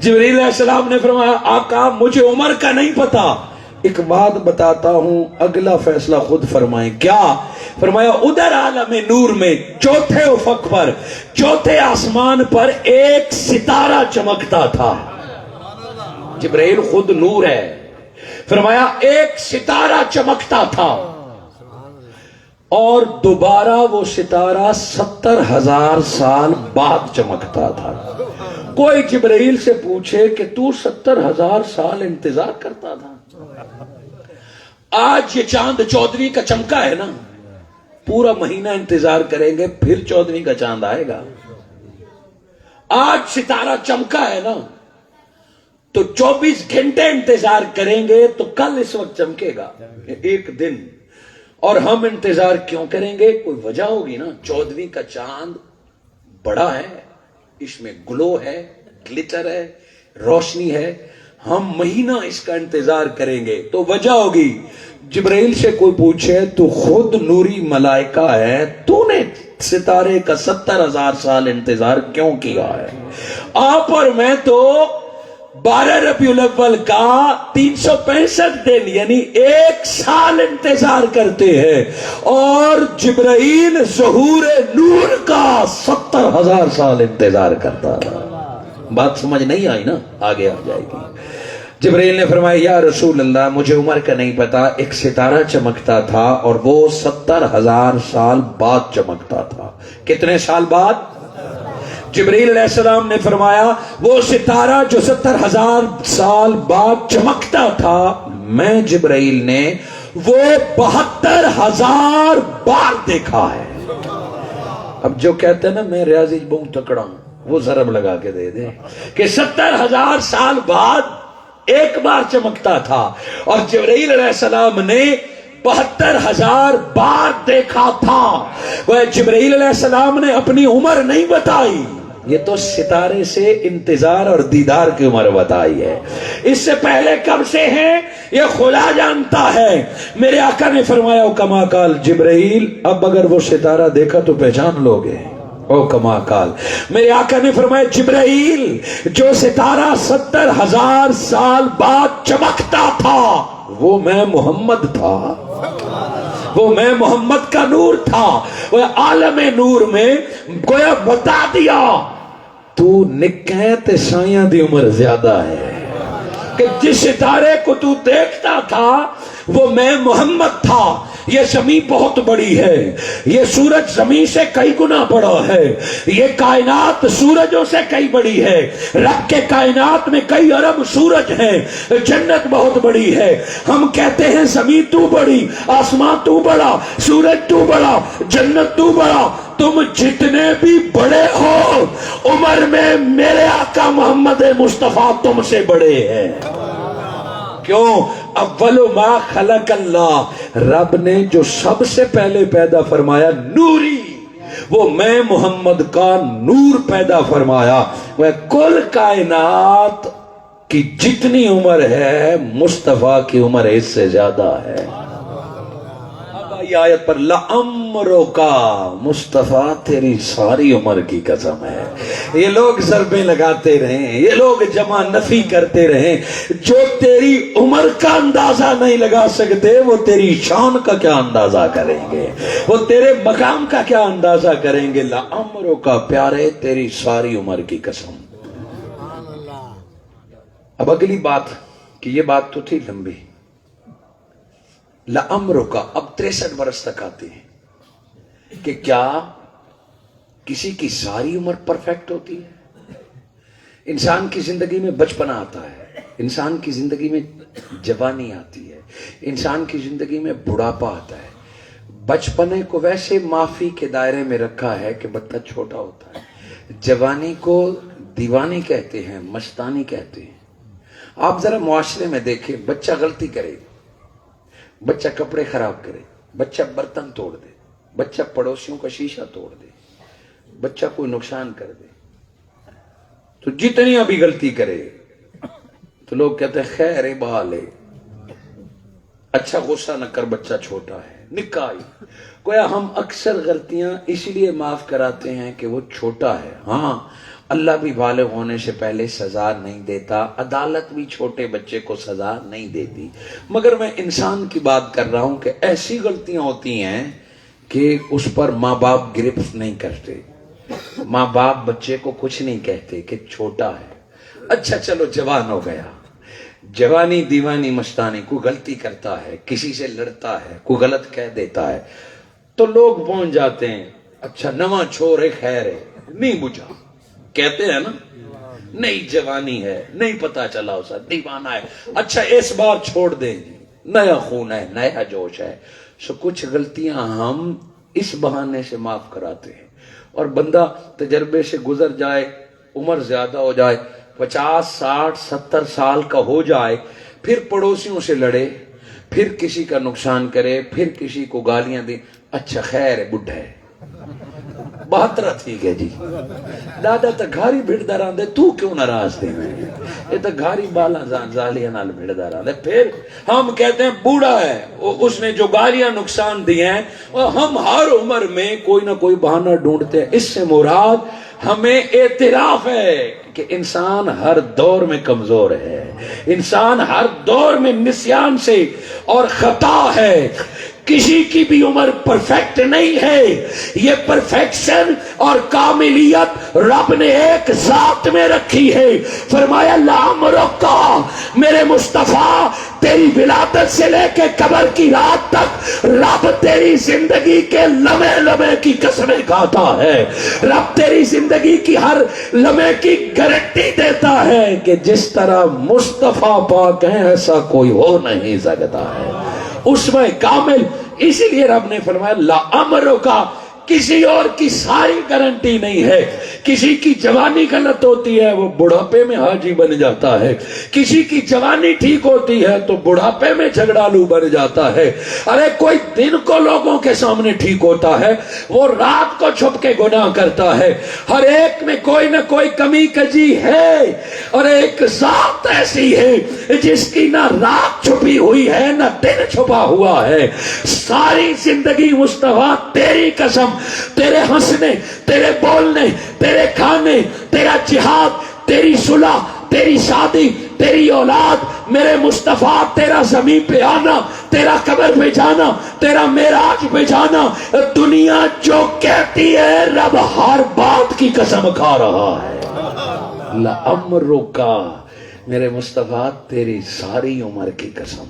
جبرائیل علیہ السلام نے فرمایا آقا مجھے عمر کا نہیں پتا، ایک بات بتاتا ہوں، اگلا فیصلہ خود فرمائیں. کیا؟ فرمایا ادھر عالم نور میں چوتھے افق پر، چوتھے آسمان پر ایک ستارہ چمکتا تھا. جبرائیل خود نور ہے. فرمایا ایک ستارہ چمکتا تھا اور دوبارہ وہ ستارہ 70,000 سال بعد چمکتا تھا. کوئی جبرائیل سے پوچھے کہ تو 70,000 سال انتظار کرتا تھا؟ آج یہ چاند 14ویں کا چمکا ہے نا، پورا مہینہ انتظار کریں گے پھر 14ویں کا چاند آئے گا. آج ستارہ چمکا ہے نا تو 24 گھنٹے انتظار کریں گے تو کل اس وقت چمکے گا، ایک دن. اور ہم انتظار کیوں کریں گے؟ کوئی وجہ ہوگی نا. 14ویں کا چاند بڑا ہے، اس میں گلو ہے، گلٹر ہے، روشنی ہے. ہم مہینہ اس کا انتظار کریں گے تو وجہ ہوگی. جبرائیل سے کوئی پوچھے تو خود نوری ملائکہ ہے، تو نے ستارے کا 70,000 سال انتظار کیوں کیا ہے؟ آپ اور میں تو 12 ربیع الاول کا 365 دن یعنی 1 سال انتظار کرتے ہیں، اور جبرائیل ظہور نور کا 70,000 سال انتظار کرتا تھا. بات سمجھ نہیں آئی نا؟ آگے آ جائے گی. جبرائیل نے فرمایا یا رسول اللہ مجھے عمر کا نہیں پتا، ایک ستارہ چمکتا تھا اور وہ 70,000 سال بعد چمکتا تھا. کتنے سال بعد؟ جبرائیل علیہ السلام نے فرمایا وہ ستارہ جو 70,000 سال بعد چمکتا تھا، میں جبرائیل نے وہ 72,000 بار دیکھا ہے. اب جو کہتے ہیں نا میں ریاضی بہت تکڑا ہوں، وہ ضرب لگا کے دے دے کہ 70,000 سال بعد ایک بار چمکتا تھا، اور جبرائیل علیہ السلام نے 72,000 بار دیکھا تھا. وہ جبرائیل علیہ السلام نے اپنی عمر نہیں بتائی، یہ تو ستارے سے انتظار اور دیدار کی عمر بتائی ہے. اس سے پہلے کب سے ہیں یہ خدا جانتا ہے. میرے آقا نے فرمایا کما قال جبرائیل، اب اگر وہ ستارہ دیکھا تو پہچان لو گے. او کما قال، میرے آقا نے فرمایا جبرائیل جو ستارہ 70,000 سال بعد چمکتا تھا وہ میں محمد تھا، وہ میں محمد کا نور تھا. وہ عالم نور میں گویا بتا دیا تو نکیں تے سائیاں دی عمر زیادہ ہے، کہ جس ستارے کو تو دیکھتا تھا وہ میں محمد تھا. یہ زمین بہت بڑی ہے، یہ سورج زمین سے کئی گنا بڑا ہے، یہ کائنات سورجوں سے کئی بڑی ہے. رب کے کائنات میں کئی ارب سورج ہیں. جنت بہت بڑی ہے. ہم کہتے ہیں زمین تو بڑی، آسمان تو بڑا، سورج تو بڑا، جنت تو بڑا. تم جتنے بھی بڑے ہو عمر میں میرے آقا محمد مصطفیٰ تم سے بڑے ہیں. کیوں؟ اول ما خلق اللہ، رب نے جو سب سے پہلے پیدا فرمایا نوری، وہ میں محمد کا نور پیدا فرمایا. وہ کل کائنات کی جتنی عمر ہے مصطفیٰ کی عمر اس سے زیادہ ہے. یہ آیت پر لَعَمْرُكَ، مصطفیٰ تیری ساری عمر کی قسم ہے. یہ لوگ ضربیں لگاتے رہیں، یہ لوگ جمع نفی کرتے رہیں، جو تیری عمر کا اندازہ نہیں لگا سکتے وہ تیری شان کا کیا اندازہ کریں گے، وہ تیرے مقام کا کیا اندازہ کریں گے. لَعَمْرُكَ، پیارے تیری ساری عمر کی قسم. اب اگلی بات کہ یہ بات تو تھی لمبی. لَعَمْرُكَ، اب 63 برس تک آتے ہیں کہ کیا کسی کی ساری عمر پرفیکٹ ہوتی ہے؟ انسان کی زندگی میں بچپنا آتا ہے، انسان کی زندگی میں جوانی آتی ہے، انسان کی زندگی میں بڑھاپا آتا ہے. بچپنے کو ویسے معافی کے دائرے میں رکھا ہے کہ بچہ چھوٹا ہوتا ہے. جوانی کو دیوانی کہتے ہیں، مستانی کہتے ہیں. آپ ذرا معاشرے میں دیکھیں، بچہ غلطی کرے، بچہ کپڑے خراب کرے، بچہ برتن توڑ دے، بچہ پڑوسیوں کا شیشہ توڑ دے، بچہ کوئی نقصان کر دے، تو جتنی ابھی غلطی کرے تو لوگ کہتے ہیں خیر بحال ہے، اچھا غصہ نہ کر، بچہ چھوٹا ہے، نکاح گویا ہم اکثر غلطیاں اس لیے معاف کراتے ہیں کہ وہ چھوٹا ہے۔ ہاں اللہ بھی بالغ ہونے سے پہلے سزا نہیں دیتا، عدالت بھی چھوٹے بچے کو سزا نہیں دیتی، مگر میں انسان کی بات کر رہا ہوں کہ ایسی غلطیاں ہوتی ہیں کہ اس پر ماں باپ گرفت نہیں کرتے، ماں باپ بچے کو کچھ نہیں کہتے کہ چھوٹا ہے۔ اچھا چلو جوان ہو گیا، جوانی دیوانی مستانی، کوئی غلطی کرتا ہے، کسی سے لڑتا ہے، کوئی غلط کہہ دیتا ہے تو لوگ پہنچ جاتے ہیں، اچھا نواں چھوڑ ہے، خیر ہے، نہیں بجھا، کہتے ہیں نا، نئی جوانی ہے، نہیں پتا چلا اسا دیوانہ ہے، اچھا اس بار چھوڑ دیں گے، نیا خون ہے، نیا جوش ہے۔ سو کچھ غلطیاں ہم اس بہانے سے معاف کراتے ہیں، اور بندہ تجربے سے گزر جائے، عمر زیادہ ہو جائے، 50 60 70 سال کا ہو جائے، پھر پڑوسیوں سے لڑے، پھر کسی کا نقصان کرے، پھر کسی کو گالیاں دیں، اچھا خیر ہے، بڈھا ہے، 72 ٹھیک ہے جی، دادا تو گھاری بھڑدا رہندے، تو کیوں ناراض تھے؟ میں یہ تو گھاری بالا زالیاں نال بھڑدا رہندے، پھر ہم کہتے ہیں بوڑھا ہے، اس نے جو گالیاں نقصان دیے ہیں، اور ہم ہر عمر میں کوئی نہ کوئی بہانہ ڈھونڈتے ہیں۔ اس سے مراد ہمیں اعتراف ہے کہ انسان ہر دور میں کمزور ہے، انسان ہر دور میں نسیان سے اور خطا ہے، کسی کی بھی عمر پرفیکٹ نہیں ہے۔ یہ پرفیکشن اور کاملیت رب نے ایک ذات میں رکھی ہے۔ فرمایا لعمرک، میرے مصطفیٰ تیری ولادت سے لے کے قبر کی رات تک رب تیری زندگی کے لمحے لمحے کی قسمیں کھاتا ہے، رب تیری زندگی کی ہر لمحے کی گارنٹی دیتا ہے کہ جس طرح مصطفیٰ پاک ہیں ایسا کوئی ہو نہیں سکتا ہے، اس میں کامل۔ اسی لیے رب نے فرمایا لعمرک، کسی اور کی ساری گارنٹی نہیں ہے۔ کسی کی جوانی غلط ہوتی ہے وہ بڑھاپے میں حاجی بن جاتا ہے، کسی کی جوانی ٹھیک ہوتی ہے تو بڑھاپے میں جھگڑالو بن جاتا ہے۔ ارے کوئی دن کو لوگوں کے سامنے ٹھیک ہوتا ہے، وہ رات کو چھپ کے گناہ کرتا ہے۔ ہر ایک میں کوئی نہ کوئی کمی کجی ہے، اور ایک ذات ایسی ہے جس کی نہ رات چھپی ہوئی ہے نہ دن چھپا ہوا ہے۔ ساری زندگی مصطفیٰ تیری قسم، تیرے ہنسنے، تیرے بولنے، تیرے کھانے، تیرا جہاد، تیری صلح، تیری شادی، تیری اولاد، میرے مصطفیٰ تیرا زمین پہ آنا، تیرا قبر پہ جانا، تیرا معراج پہ جانا، دنیا جو کہتی ہے رب ہر بات کی قسم کھا رہا ہے۔ لعمرک، میرے مصطفیٰ تیری ساری عمر کی قسم،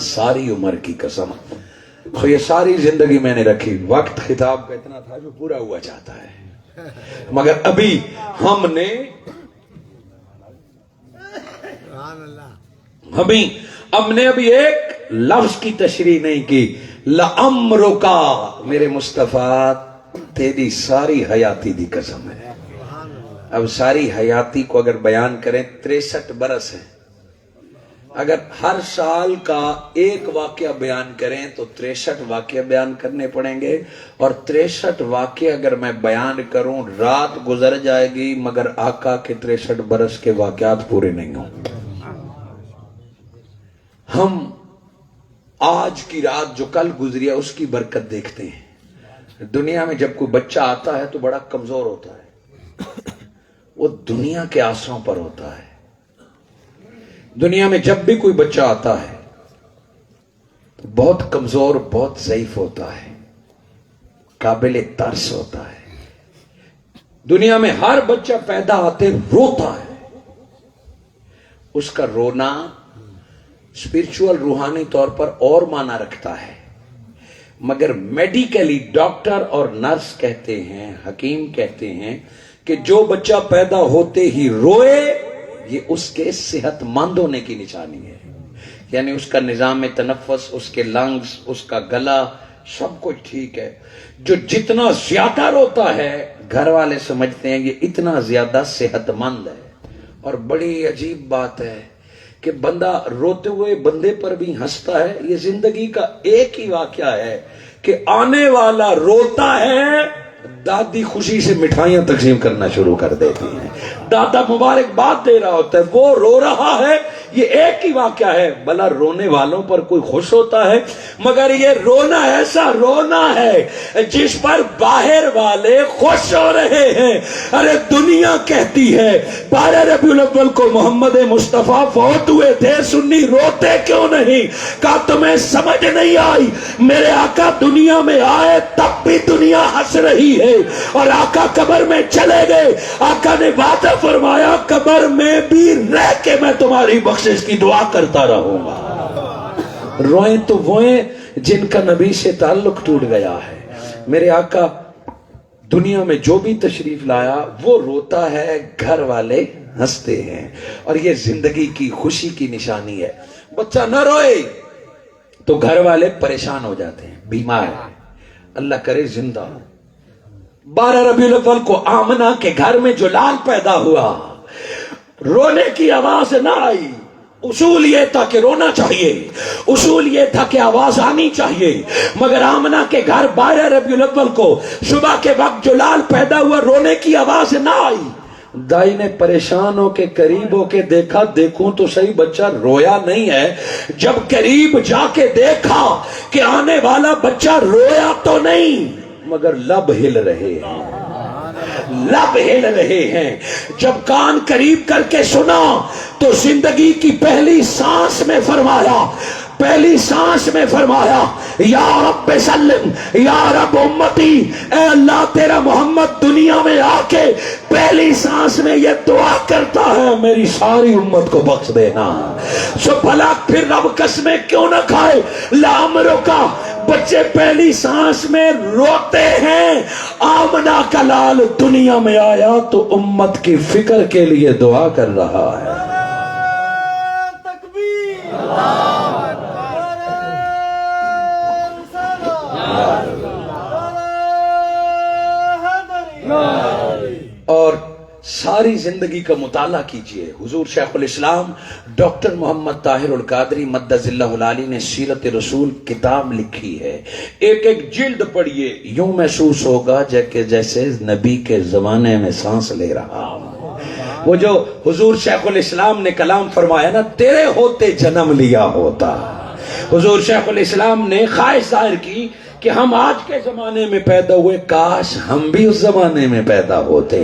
ساری عمر کی قسم۔ تو یہ ساری زندگی میں نے رکھی، وقت خطاب کا اتنا تھا جو پورا ہوا چاہتا ہے، مگر ابھی ہم نے ابھی ایک لفظ کی تشریح نہیں کی۔ لعمرک، میرے مصطفیٰ تیری ساری حیاتی دی قسم ہے۔ اب ساری حیاتی کو اگر بیان کریں 63 برس ہے، اگر ہر سال کا ایک واقعہ بیان کریں تو 63 واقعہ بیان کرنے پڑیں گے، اور 63 واقعہ اگر میں بیان کروں رات گزر جائے گی مگر آقا کے 63 برس کے واقعات پورے نہیں ہوں۔ ہم آج کی رات جو کل گزری ہے اس کی برکت دیکھتے ہیں۔ دنیا میں جب کوئی بچہ آتا ہے تو بڑا کمزور ہوتا ہے، وہ دنیا کے آسروں پر ہوتا ہے۔ دنیا میں جب بھی کوئی بچہ آتا ہے تو بہت کمزور، بہت ضعیف ہوتا ہے، قابل ترس ہوتا ہے۔ دنیا میں ہر بچہ پیدا آتے روتا ہے، اس کا رونا اسپرچول روحانی طور پر اور معنی رکھتا ہے، مگر میڈیکلی ڈاکٹر اور نرس کہتے ہیں، حکیم کہتے ہیں کہ جو بچہ پیدا ہوتے ہی روئے یہ اس کے صحت مند ہونے کی نشانی ہے، یعنی اس کا نظام تنفس، اس کے لنگز، اس کا گلا سب کچھ ٹھیک ہے۔ جو جتنا زیادہ روتا ہے گھر والے سمجھتے ہیں یہ اتنا زیادہ صحت مند ہے۔ اور بڑی عجیب بات ہے کہ بندہ روتے ہوئے بندے پر بھی ہنستا ہے۔ یہ زندگی کا ایک ہی واقعہ ہے کہ آنے والا روتا ہے دادی خوشی سے مٹھائیاں تقسیم کرنا شروع کر دیتی ہیں، دادا مبارکباد دے رہا ہوتا ہے، وہ رو رہا ہے۔ یہ ایک ہی واقعہ ہے، بھلا رونے والوں پر کوئی خوش ہوتا ہے؟ مگر یہ رونا ایسا رونا ہے جس پر باہر والے خوش ہو رہے ہیں۔ ارے دنیا کہتی ہے 12 ربیع الاول کو محمد مصطفیٰ فوت ہوئے تھے، سنی روتے کیوں نہیں؟ کہا تمہیں سمجھ نہیں آئی، میرے آقا دنیا میں آئے تب بھی دنیا ہنس رہی ہے، اور آقا قبر میں چلے گئے، آقا نے وعدہ فرمایا قبر میں بھی رہ کے میں تمہاری بخشش کی دعا کرتا رہوں گا۔ روئیں تو وہیں جن کا نبی سے تعلق ٹوٹ گیا ہے۔ میرے آقا دنیا میں جو بھی تشریف لایا وہ روتا ہے، گھر والے ہنستے ہیں، اور یہ زندگی کی خوشی کی نشانی ہے۔ بچہ نہ روئے تو گھر والے پریشان ہو جاتے ہیں، بیمار ہے، اللہ کرے زندہ۔ 12 ربیع الاول کو آمنہ کے گھر میں جو لال پیدا ہوا، رونے کی آواز نہ آئی۔ اصول یہ تھا کہ رونا چاہیے، اصول یہ تھا کہ آواز آنی چاہیے، مگر آمنہ کے گھر 12 ربیع الاول کو صبح کے وقت جو لال پیدا ہوا، رونے کی آواز نہ آئی۔ دائی نے پریشان ہو کے قریب ہو کے دیکھا، دیکھوں تو صحیح بچہ رویا نہیں ہے۔ جب قریب جا کے دیکھا کہ آنے والا بچہ رویا تو نہیں مگر لب ہل رہے ہیں، لب ہل رہے ہیں۔ جب کان قریب کر کے سنا تو زندگی کی پہلی سانس میں فرمایا، پہلی سانس میں فرمایا یا رب سلم یا رب امتی، اے اللہ تیرا محمد دنیا میں آ کے پہلی سانس میں یہ دعا کرتا ہے میری ساری امت کو بخش دینا۔ سو بھلا پھر رب قسمیں کیوں نہ کھائے؟ لامرو کا بچے پہلی سانس میں روتے ہیں۔ آمنہ کا لال دنیا میں آیا تو امت کی فکر کے لیے دعا کر رہا ہے۔ اور ساری زندگی کا مطالعہ کیجئے۔ حضور شیخ الاسلام ڈاکٹر محمد طاہر القادری مدظ اللہ العالی نے سیرت رسول کتاب لکھی ہے، ایک ایک جلد پڑھیے، یوں محسوس ہوگا جیسے نبی کے زمانے میں سانس لے رہا ہوں۔ وہ جو حضور شیخ الاسلام نے کلام فرمایا نا، تیرے ہوتے جنم لیا ہوتا۔ حضور شیخ الاسلام نے خواہش ظاہر کی کہ ہم آج کے زمانے میں پیدا ہوئے، کاش ہم بھی اس زمانے میں پیدا ہوتے۔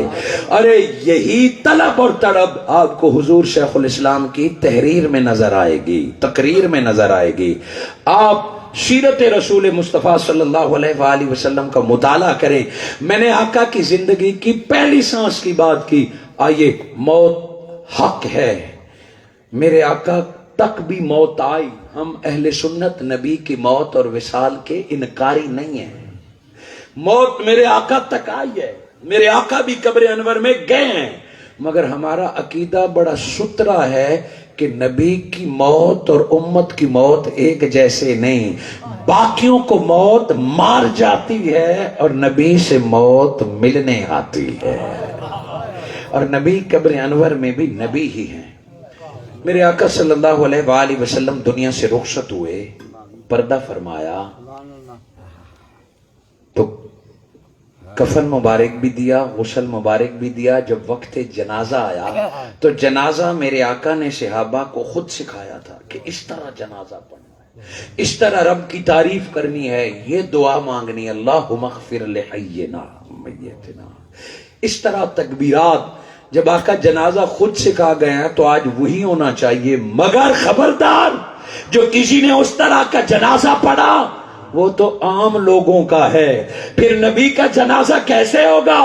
ارے یہی طلب اور تڑب آپ کو حضور شیخ الاسلام کی تحریر میں نظر آئے گی، تقریر میں نظر آئے گی۔ آپ سیرت رسول مصطفیٰ صلی اللہ علیہ وآلہ وسلم کا مطالعہ کریں۔ میں نے آقا کی زندگی کی پہلی سانس کی بات کی۔ آئیے، موت حق ہے، میرے آقا تک بھی موت آئی۔ ہم اہل سنت نبی کی موت اور وصال کے انکاری نہیں ہیں۔ موت میرے آقا تک آئی ہے، میرے آقا بھی قبر انور میں گئے ہیں، مگر ہمارا عقیدہ بڑا ستھرا ہے کہ نبی کی موت اور امت کی موت ایک جیسے نہیں۔ باقیوں کو موت مار جاتی ہے اور نبی سے موت ملنے آتی ہے، اور نبی قبر انور میں بھی نبی ہی ہیں۔ میرے آقا صلی اللہ علیہ وآلہ وسلم دنیا سے رخصت ہوئے، پردہ فرمایا تو کفن مبارک بھی دیا، غسل مبارک بھی دیا۔ جب وقت جنازہ آیا تو جنازہ میرے آقا نے صحابہ کو خود سکھایا تھا کہ اس طرح جنازہ پڑھنا ہے، اس طرح رب کی تعریف کرنی ہے، یہ دعا مانگنی ہے، اللہم اغفر لحینا میتنا، اس طرح تکبیرات۔ جب آقا جنازہ خود سکھا گئے ہیں تو آج وہی ہونا چاہیے، مگر خبردار جو کسی نے اس طرح کا جنازہ پڑھا وہ تو عام لوگوں کا ہے۔ پھر نبی کا جنازہ کیسے ہوگا؟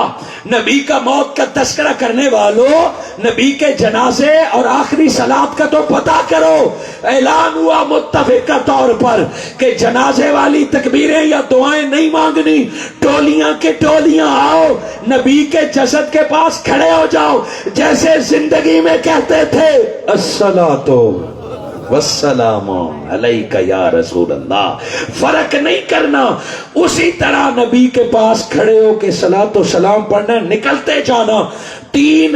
نبی کا موت کا تذکرہ کرنے والوں، نبی کے جنازے اور آخری صلات کا تو پتہ کرو۔ اعلان ہوا متفقہ طور پر کہ جنازے والی تکبیریں یا دعائیں نہیں مانگنی، ٹولیاں کے ٹولیاں آؤ، نبی کے جسد کے پاس کھڑے ہو جاؤ، جیسے زندگی میں کہتے تھے الصلاۃ والسلام علیک یا رسول اللہ، فرق نہیں کرنا، اسی طرح نبی کے پاس کھڑے ہو کے صلاۃ و سلام پڑھنا، نکلتے جانا۔ 3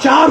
4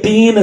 3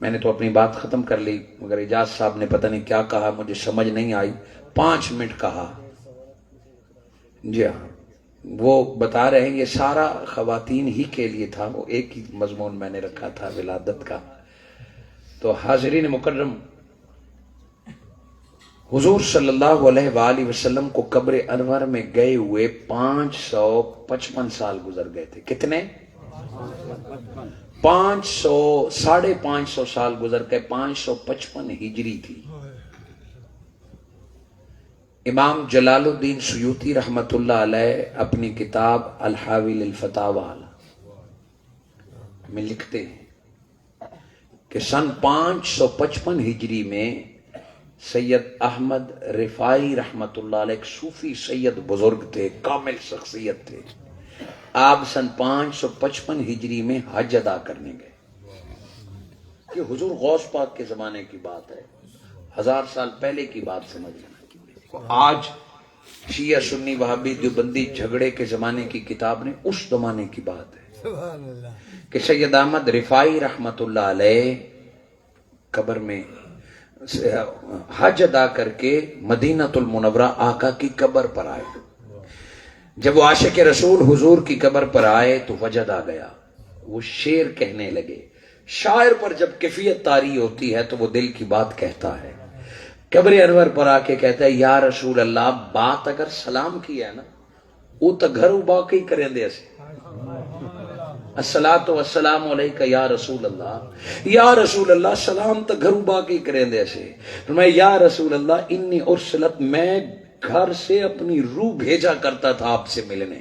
میں نے تو اپنی بات ختم کر لی، مگر اجاز صاحب نے پتہ نہیں کیا کہا، مجھے سمجھ نہیں آئی، 5 منٹ کہا۔ جی ہاں، وہ بتا رہے ہیں یہ سارا خواتین ہی کے لیے تھا، وہ ایک ہی مضمون میں نے رکھا تھا ولادت کا۔ تو حاضرین مکرم، حضور صلی اللہ علیہ وآلہ وسلم کو قبر انور میں گئے ہوئے 555 سال گزر گئے تھے۔ کتنے؟ 550 سال گزر گئے، 555 ہجری تھی۔ امام جلال الدین سیوطی رحمت اللہ علیہ اپنی کتاب الحاوی للفتاوی میں لکھتے ہیں کہ سن 555 ہجری میں سید احمد رفاعی رحمت اللہ علیہ ایک صوفی سید بزرگ تھے، کامل شخصیت تھے۔ آپ سن 555 ہجری میں حج ادا کرنے گئے۔ یہ حضور غوث پاک کے زمانے کی بات ہے، 1000 سال پہلے کی بات سمجھ لینا۔ آج شیعہ سنی وہابی دیوبندی جھگڑے کے زمانے کی کتاب نے، اس زمانے کی بات ہے کہ سید احمد رفاعی رحمت اللہ علیہ قبر میں حج ادا کر کے مدینۃ المنورہ آقا کی قبر پر آئے۔ جب وہ عاشق رسول حضور کی قبر پر آئے تو وجد آ گیا، وہ شعر کہنے لگے۔ شاعر پر جب کیفیت طاری ہوتی ہے تو وہ دل کی بات کہتا ہے۔ قبر انور پر آ کے کہتا ہے، یا رسول اللہ، بات اگر سلام کی ہے نا، وہ تو گھر باقی کریں دے سے، الصلاۃ والسلام علیک یا رسول اللہ، یا رسول اللہ سلام تو گھر باقی کریں دے سے۔ میں یا رسول اللہ انی ارسلت، میں گھر سے اپنی روح بھیجا کرتا تھا آپ سے ملنے،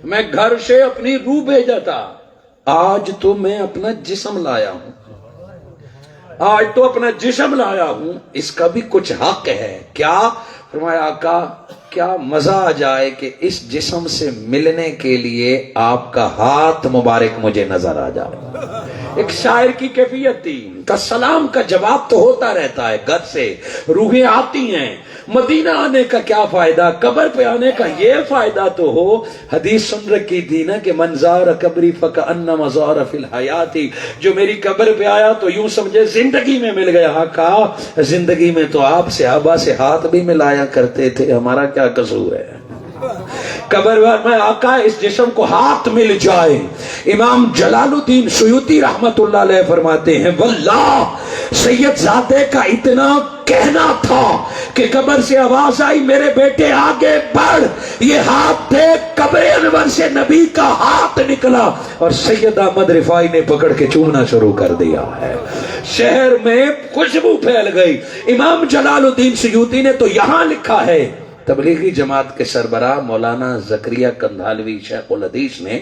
میں گھر سے اپنی روح بھیجا تھا، آج تو میں اپنا جسم لایا ہوں، آج تو اپنا جسم لایا ہوں، اس کا بھی کچھ حق ہے۔ کیا؟ فرمایا آقا کیا مزہ آ جائے کہ اس جسم سے ملنے کے لیے آپ کا ہاتھ مبارک مجھے نظر آ جائے۔ ایک شاعر کی کیفیت تھی کا سلام کا جواب تو ہوتا رہتا ہے، گھر سے روحیں آتی ہیں، مدینہ آنے کا کیا فائدہ، قبر پہ آنے کا یہ فائدہ تو ہو۔ حدیث سن رکھی تھی نا کہ من زار قبری فکأنما زار فی الحیات، جو میری قبر پہ آیا تو یوں سمجھے زندگی میں مل گیا۔ آقا زندگی میں تو آپ صحابہ سے ہاتھ بھی ملایا کرتے تھے، ہمارا کیا قصور ہے؟ قبر میں آقا اس جسم کو ہاتھ مل جائے۔ امام جلال الدین سیوطی رحمت اللہ علیہ فرماتے ہیں، واللہ سید زادے کا اتنا کہنا تھا کہ قبر سے آواز آئی، میرے بیٹے آگے بڑھ، یہ ہاتھ تھے، قبر انور سے نبی کا ہاتھ نکلا اور سید احمد رفاعی نے پکڑ کے چومنا شروع کر دیا ہے۔ شہر میں خوشبو پھیل گئی۔ امام جلال الدین سیوطی نے تو یہاں لکھا ہے، تبلیغی جماعت کے سربراہ مولانا زکریا کندھالوی شیخ الحدیث نے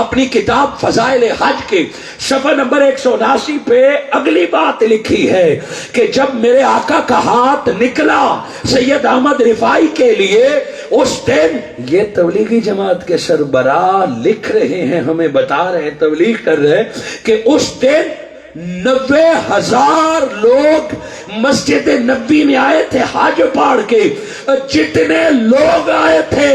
اپنی کتاب فضائل حج کے صفحہ نمبر 179 پہ اگلی بات لکھی ہے کہ جب میرے آقا کا ہاتھ نکلا سید احمد رفاعی کے لیے اس دن، یہ تبلیغی جماعت کے سربراہ لکھ رہے ہیں، ہمیں بتا رہے ہیں، تبلیغ کر رہے ہیں کہ اس دن 90,000 لوگ مسجد نبی میں آئے تھے حج پاڑ کے۔ جتنے لوگ آئے تھے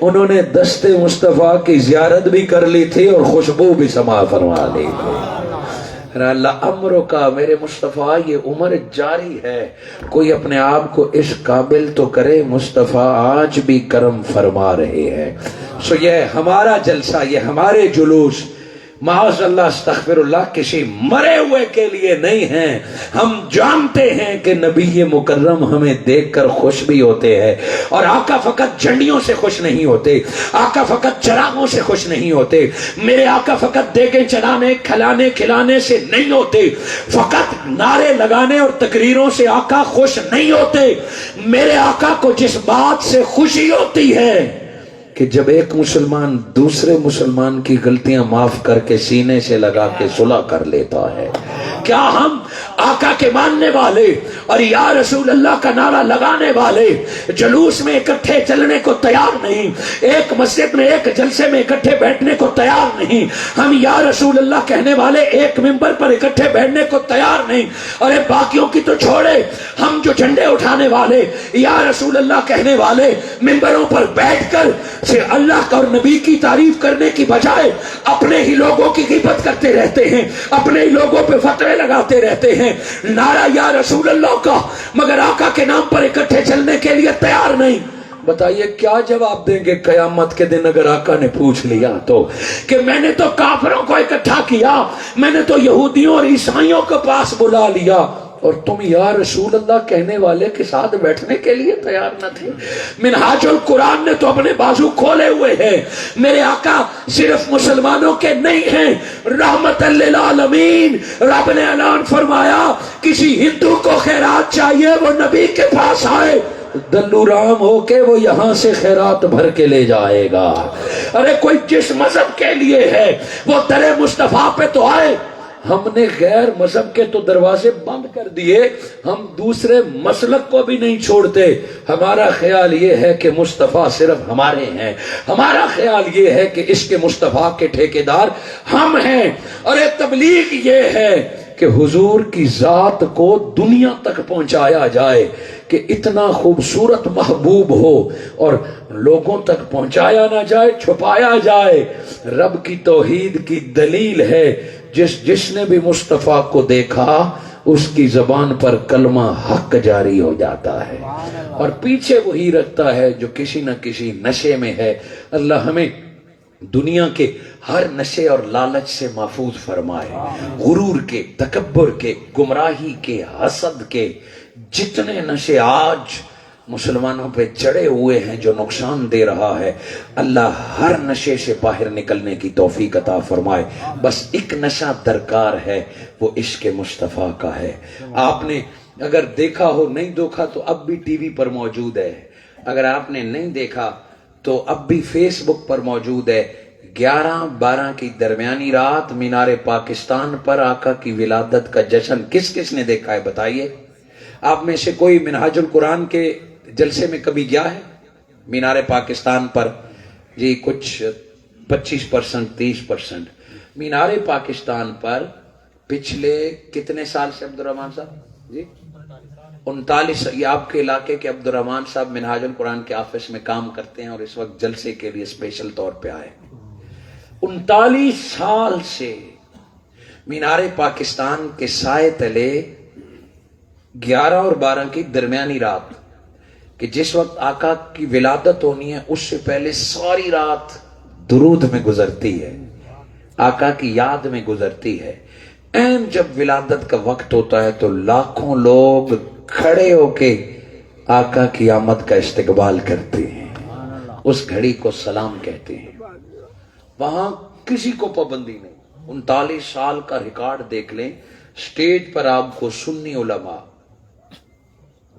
انہوں نے دست مصطفیٰ کی زیارت بھی کر لی تھی اور خوشبو بھی سما فرما لی تھی۔ اللہ امرو کا، میرے مصطفیٰ یہ عمر جاری ہے، کوئی اپنے آپ کو اس قابل تو کرے، مصطفیٰ آج بھی کرم فرما رہے ہیں۔ سو یہ ہمارا جلسہ، یہ ہمارے جلوس معاذ اللہ استغفر اللہ کسی مرے ہوئے کے لیے نہیں ہیں۔ ہم جانتے ہیں کہ نبی مکرم ہمیں دیکھ کر خوش بھی ہوتے ہیں، اور آقا فقط جھنڈیوں سے خوش نہیں ہوتے، آقا فقط چراغوں سے خوش نہیں ہوتے، میرے آقا فقط دیگیں چلانے کھلانے کھلانے سے نہیں ہوتے، فقط نعرے لگانے اور تقریروں سے آقا خوش نہیں ہوتے۔ میرے آقا کو جس بات سے خوشی ہوتی ہے کہ جب ایک مسلمان دوسرے مسلمان کی غلطیاں معاف کر کے سینے سے لگا کے صلح کر لیتا ہے۔ کیا ہم آقا کے ماننے والے اور یا رسول اللہ کا نعرہ لگانے والے جلوس میں اکٹھے چلنے کو تیار نہیں، ایک مسجد میں ایک جلسے میں اکٹھے بیٹھنے کو تیار نہیں، ہم یا رسول اللہ کہنے والے ایک ممبر پر اکٹھے بیٹھنے کو تیار نہیں، اور باقیوں کی تو چھوڑے، ہم جو جھنڈے اٹھانے والے یا رسول اللہ کہنے والے ممبروں پر بیٹھ کر سے اللہ اور نبی کی تعریف کرنے کی بجائے اپنے ہی لوگوں کی غیبت کرتے رہتے ہیں، اپنے ہی لوگوں پہ فتوے لگاتے رہتے ہیں، نعرہ یا رسول اللہ کا، مگر آقا کے نام پر اکٹھے چلنے کے لیے تیار نہیں۔ بتائیے کیا جواب دیں گے قیامت کے دن اگر آقا نے پوچھ لیا تو کہ میں نے تو کافروں کو اکٹھا کیا، میں نے تو یہودیوں اور عیسائیوں کے پاس بلا لیا، اور تم یا رسول اللہ کہنے والے کے ساتھ بیٹھنے کے لیے تیار نہ تھے۔ منہاج القرآن نے تو اپنے بازو کھولے ہوئے ہیں، میرے آقا صرف مسلمانوں کے نہیں ہیں، رحمت للعالمین۔ رب نے اعلان فرمایا کسی ہندو کو خیرات چاہیے وہ نبی کے پاس آئے، دلو رام ہو کے وہ یہاں سے خیرات بھر کے لے جائے گا۔ ارے کوئی جس مذہب کے لیے ہے وہ در مصطفیٰ پہ تو آئے۔ ہم نے غیر مذہب کے تو دروازے بند کر دیے، ہم دوسرے مسلک کو بھی نہیں چھوڑتے۔ ہمارا خیال یہ ہے کہ مصطفیٰ صرف ہمارے ہیں، ہمارا خیال یہ ہے کہ اس کے مصطفیٰ کے ٹھیکیدار ہم ہیں۔ اور تبلیغ یہ ہے کہ حضور کی ذات کو دنیا تک پہنچایا جائے، کہ اتنا خوبصورت محبوب ہو اور لوگوں تک پہنچایا نہ جائے، چھپایا جائے۔ رب کی توحید کی دلیل ہے، جس نے بھی مصطفیٰ کو دیکھا اس کی زبان پر کلمہ حق جاری ہو جاتا ہے، اور پیچھے وہی رکھتا ہے جو کسی نہ کسی نشے میں ہے۔ اللہ ہمیں دنیا کے ہر نشے اور لالچ سے محفوظ فرمائے، غرور کے، تکبر کے، گمراہی کے، حسد کے، جتنے نشے آج مسلمانوں پہ چڑھے ہوئے ہیں جو نقصان دے رہا ہے، اللہ ہر نشے سے باہر نکلنے کی توفیق عطا فرمائے۔ بس ایک نشہ درکار ہے، وہ عشق مصطفیٰ کا ہے۔ آپ نے اگر دیکھا ہو، نہیں دیکھا تو اب بھی ٹی وی پر موجود ہے، اگر آپ نے نہیں دیکھا تو اب بھی فیس بک پر موجود ہے۔ 11-12 کی درمیانی رات مینار پاکستان پر آقا کی ولادت کا جشن کس کس نے دیکھا ہے بتائیے؟ آپ میں سے کوئی منہاج القرآن کے جلسے میں کبھی گیا ہے مینار پاکستان پر؟ جی کچھ 25%، 30%۔ مینار پاکستان پر پچھلے کتنے سال سے عبد الرحمان صاحب؟ جی 39۔ یہ آپ کے علاقے کے عبد الرحمان صاحب منہاج القرآن کے آفس میں کام کرتے ہیں اور اس وقت جلسے کے لیے اسپیشل طور پہ آئے۔ 39 سال سے مینار پاکستان کے سائے تلے 11 اور 12 کی درمیانی رات، کہ جس وقت آقا کی ولادت ہونی ہے اس سے پہلے ساری رات درود میں گزرتی ہے، آقا کی یاد میں گزرتی ہے۔ این جب ولادت کا وقت ہوتا ہے تو لاکھوں لوگ کھڑے ہو کے آقا کی آمد کا استقبال کرتے ہیں، اس گھڑی کو سلام کہتے ہیں۔ وہاں کسی کو پابندی نہیں۔ 39 سال کا ریکارڈ دیکھ لیں، سٹیج پر آپ کو سنی علماء،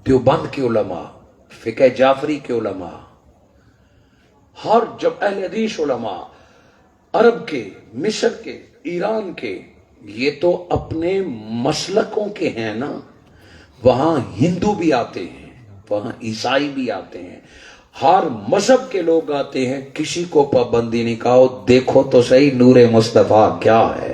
دیوبند کے علماء، فقہ جعفری کے علماء، ہر جب اہل حدیث علماء، عرب کے، مصر کے، ایران کے، یہ تو اپنے مسلکوں کے ہیں نا، وہاں ہندو بھی آتے ہیں، وہاں عیسائی بھی آتے ہیں، ہر مذہب کے لوگ آتے ہیں، کسی کو پابندی نہیں۔ کہو دیکھو تو صحیح نور مصطفیٰ کیا ہے۔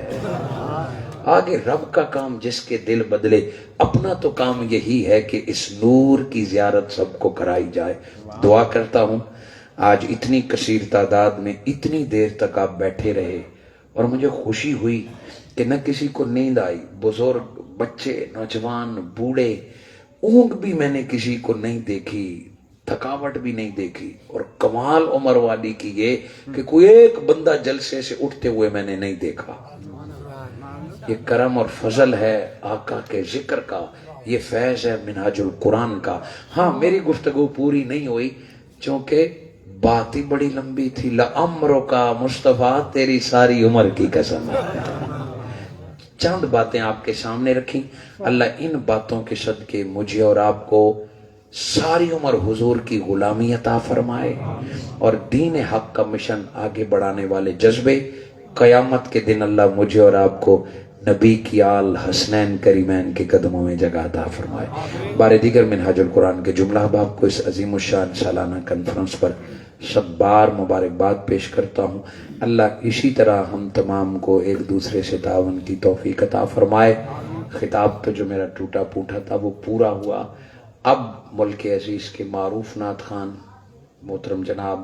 آگے رب کا کام جس کے دل بدلے، اپنا تو کام یہی ہے کہ اس نور کی زیارت سب کو کرائی جائے۔ دعا کرتا ہوں آج اتنی کثیر تعداد میں اتنی دیر تک آپ بیٹھے رہے، اور مجھے خوشی ہوئی کہ نہ کسی کو نیند آئی، بزرگ، بچے، نوجوان، بوڑھے، اونگ بھی میں نے کسی کو نہیں دیکھی، تھکاوٹ بھی نہیں دیکھی، اور کمال عمر والی کی یہ کہ کوئی ایک بندہ جلسے سے اٹھتے ہوئے میں نے نہیں دیکھا۔ یہ کرم اور فضل ہے آقا کے ذکر کا، یہ فیض ہے منہاج القرآن کا۔ ہاں میری گفتگو پوری نہیں ہوئی چونکہ بات ہی بڑی لمبی تھی۔ لعمرک مصطفیٰ تیری ساری عمر کی قسم ہے۔ چند باتیں آپ کے سامنے رکھیں، اللہ ان باتوں کے صدقے مجھے اور آپ کو ساری عمر حضور کی غلامی عطا فرمائے، اور دین حق کا مشن آگے بڑھانے والے جذبے قیامت کے دن اللہ مجھے اور آپ کو نبی کی آل حسنین کریمین کے قدموں میں جگہ عطا فرمائے۔ بار دیگر منہاج القرآن کے جملہ احباب کو اس عظیم الشان سالانہ کانفرنس پر سب بار مبارکباد پیش کرتا ہوں۔ اللہ اسی طرح ہم تمام کو ایک دوسرے سے تعاون کی توفیق عطا فرمائے۔ خطاب تو جو میرا ٹوٹا پوٹا تھا وہ پورا ہوا۔ اب ملک عزیز کے معروف نعت خوان محترم جناب